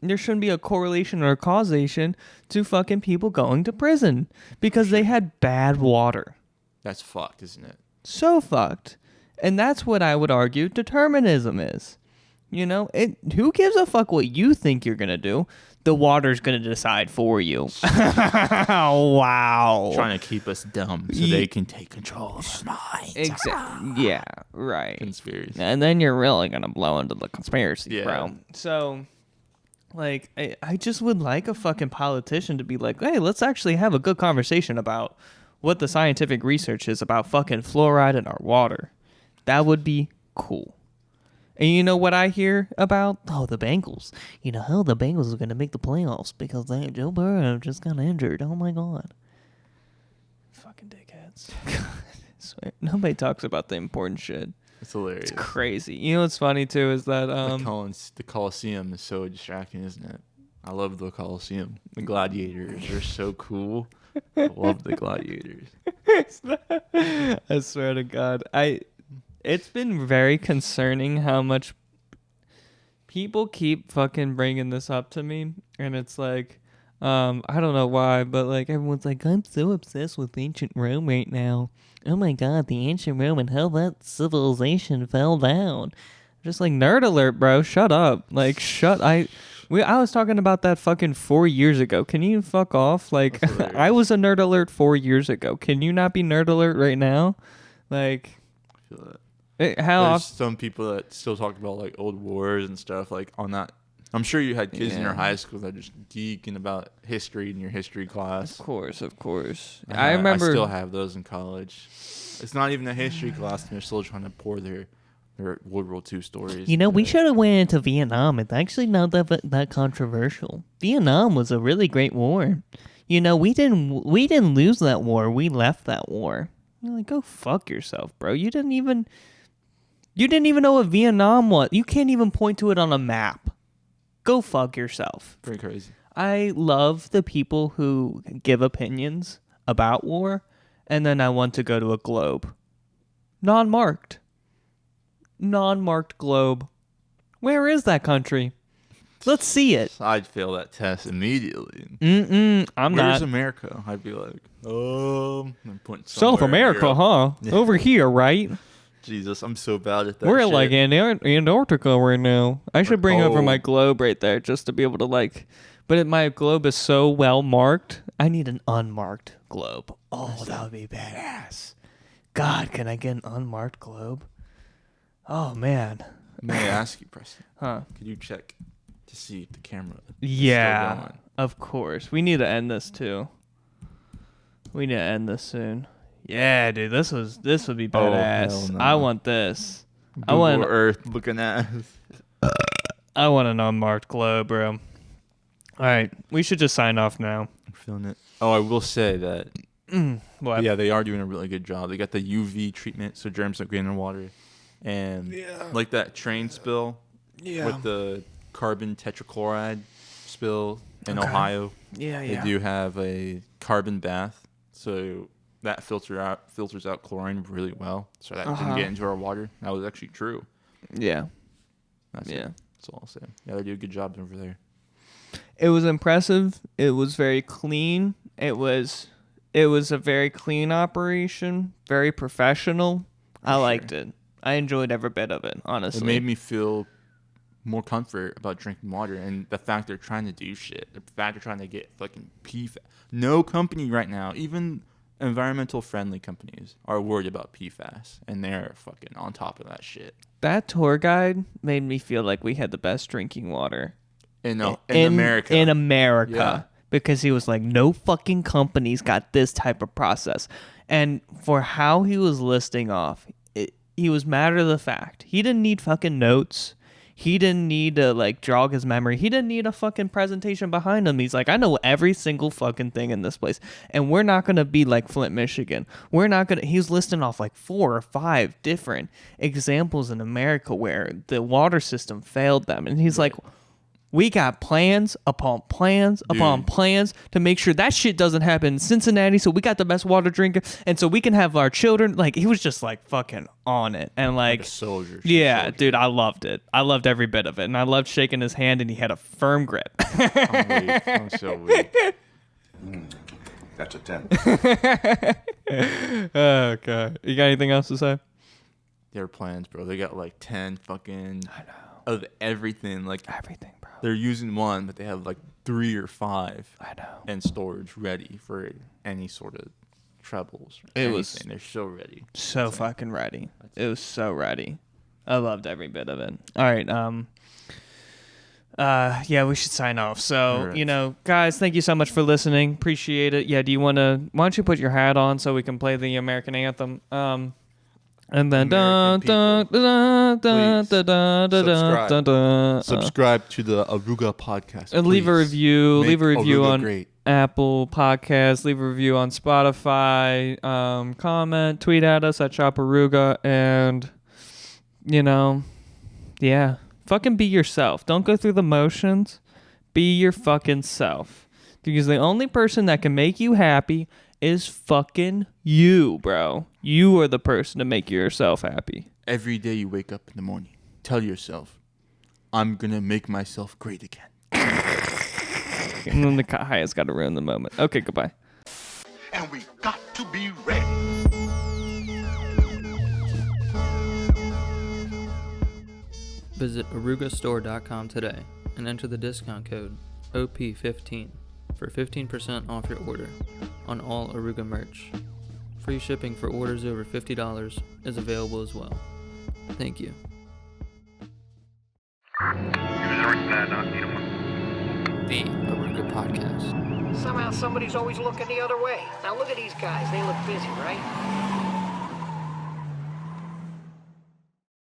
a correlation or a causation to fucking people going to prison because they had bad water. That's fucked, isn't it? So fucked. And that's what I would argue determinism is. You know, who gives a fuck what you think you're going to do? The water's going to decide for you. Wow. Trying to keep us dumb so they can take control of our minds. Exactly. Yeah, right. Conspiracy. And then you're really going to blow into the conspiracy, bro. So, like, I just would like a fucking politician to be like, hey, let's actually have a good conversation about what the scientific research is about fucking fluoride in our water. That would be cool. And you know what I hear about? Oh, the Bengals. You know how the Bengals are going to make the playoffs because Joe Burrow just got injured. Oh, my God. Fucking dickheads. I swear. Nobody talks about the important shit. It's hilarious. It's crazy. You know what's funny, too, is that... the Coliseum is so distracting, isn't it? I love the Coliseum. The gladiators are so cool. I love the gladiators. I swear to God. It's been very concerning how much people keep fucking bringing this up to me. And it's like, I don't know why, but like everyone's like, I'm so obsessed with ancient Rome right now. Oh my God, the ancient Rome and how that civilization fell down. Just like, nerd alert, bro. Shut up. Like, I was talking about that fucking 4 years ago. Can you fuck off? Like, I was a nerd alert 4 years ago. Can you not be nerd alert right now? Like, I feel that. There's some people that still talk about like old wars and stuff like on that. I'm sure you had kids in your high school that are just geeking about history in your history class. Of course. I remember. I still have those in college. It's not even a history class, and they're still trying to pour their World War II stories. You know, we should have went into Vietnam. It's actually not that controversial. Vietnam was a really great war. You know, we didn't lose that war. We left that war. You're like, go fuck yourself, bro. You didn't even know what Vietnam was. You can't even point to it on a map. Go fuck yourself. Very crazy. I love the people who give opinions about war, and then I want to go to a globe. Non-marked globe. Where is that country? Let's see it. I'd fail that test immediately. I'm not. Where's America? I'd be like, I'm putting South America, huh? Yeah. Over here, right? Jesus, I'm so bad at that. We're shit. like in Antarctica right now. I should bring over my globe right there just to be able to like. But my globe is so well marked. I need an unmarked globe. Oh, that would be badass. God, can I get an unmarked globe? Oh man. May I ask you, Preston? Huh? Could you check to see if the camera is Yeah, still going? of course. We need to end this too. We need to end this soon. Yeah, dude, this would be badass. hell no. I want this. Google Earth looking at us. I want an unmarked globe, bro. All right, we should just sign off now. I'm feeling it. Oh, I will say that. What? Yeah, they are doing a really good job. They got the UV treatment, so germs don't get in the water, and like that train spill with the carbon tetrachloride spill in Ohio. They do have a carbon bath, so that filters out chlorine really well, so that didn't get into our water. That was actually true. Yeah. That's all I'll say. Yeah, they do a good job over there. It was impressive. It was very clean. It was a very clean operation, very professional. I liked it. I enjoyed every bit of it, honestly. It made me feel more comfort about drinking water, and the fact they're trying to do shit. The fact they're trying to get fucking PFAS. No company right now, even environmental friendly companies, are worried about PFAS, and they're fucking on top of that shit. That tour guide made me feel like we had the best drinking water in America. In America. Yeah. Because he was like, no fucking company's got this type of process. And for how he was listing off, he was matter of the fact. He didn't need fucking notes. He didn't need to like jog his memory. He didn't need a fucking presentation behind him. He's like, I know every single fucking thing in this place. And we're not going to be like Flint, Michigan. He's listing off like 4 or 5 different examples in America where the water system failed them. And he's like, we got plans upon plans upon plans to make sure that shit doesn't happen in Cincinnati. So we got the best water drinker, and so we can have our children. Like, he was just like fucking on it, and like a soldier. Yeah, dude, I loved it. I loved every bit of it, and I loved shaking his hand, and he had a firm grip. I'm weak. I'm so weak. That's a 10. Oh god, you got anything else to say? Their plans, bro. They got like 10 fucking of everything, like everything, bro. They're using one, but they have like 3 or 5. I know. And storage ready for any sort of troubles. They're so ready. So fucking ready. It was so ready. I loved every bit of it. All right. Yeah, we should sign off. So, guys, thank you so much for listening. Appreciate it. Yeah, why don't you put your hat on so we can play the American anthem? And then subscribe to the Oruga Podcast. And leave a review. Leave a review on Apple Podcasts. Leave a review on Spotify. Comment. Tweet at us at ShopOruga. And fucking be yourself. Don't go through the motions. Be your fucking self. Because the only person that can make you happy is fucking you, bro. You are the person to make yourself happy. Every day you wake up in the morning, tell yourself, I'm going to make myself great again. And then the Kahaya's got to ruin the moment. Okay, goodbye. And we got to be ready. Visit orugastore.com today and enter the discount code OP15 for 15% off your order on all Oruga merch. Free shipping for orders over $50 is available as well. Thank you. The Oruga Podcast. Somehow somebody's always looking the other way. Now look at these guys. They look busy, right?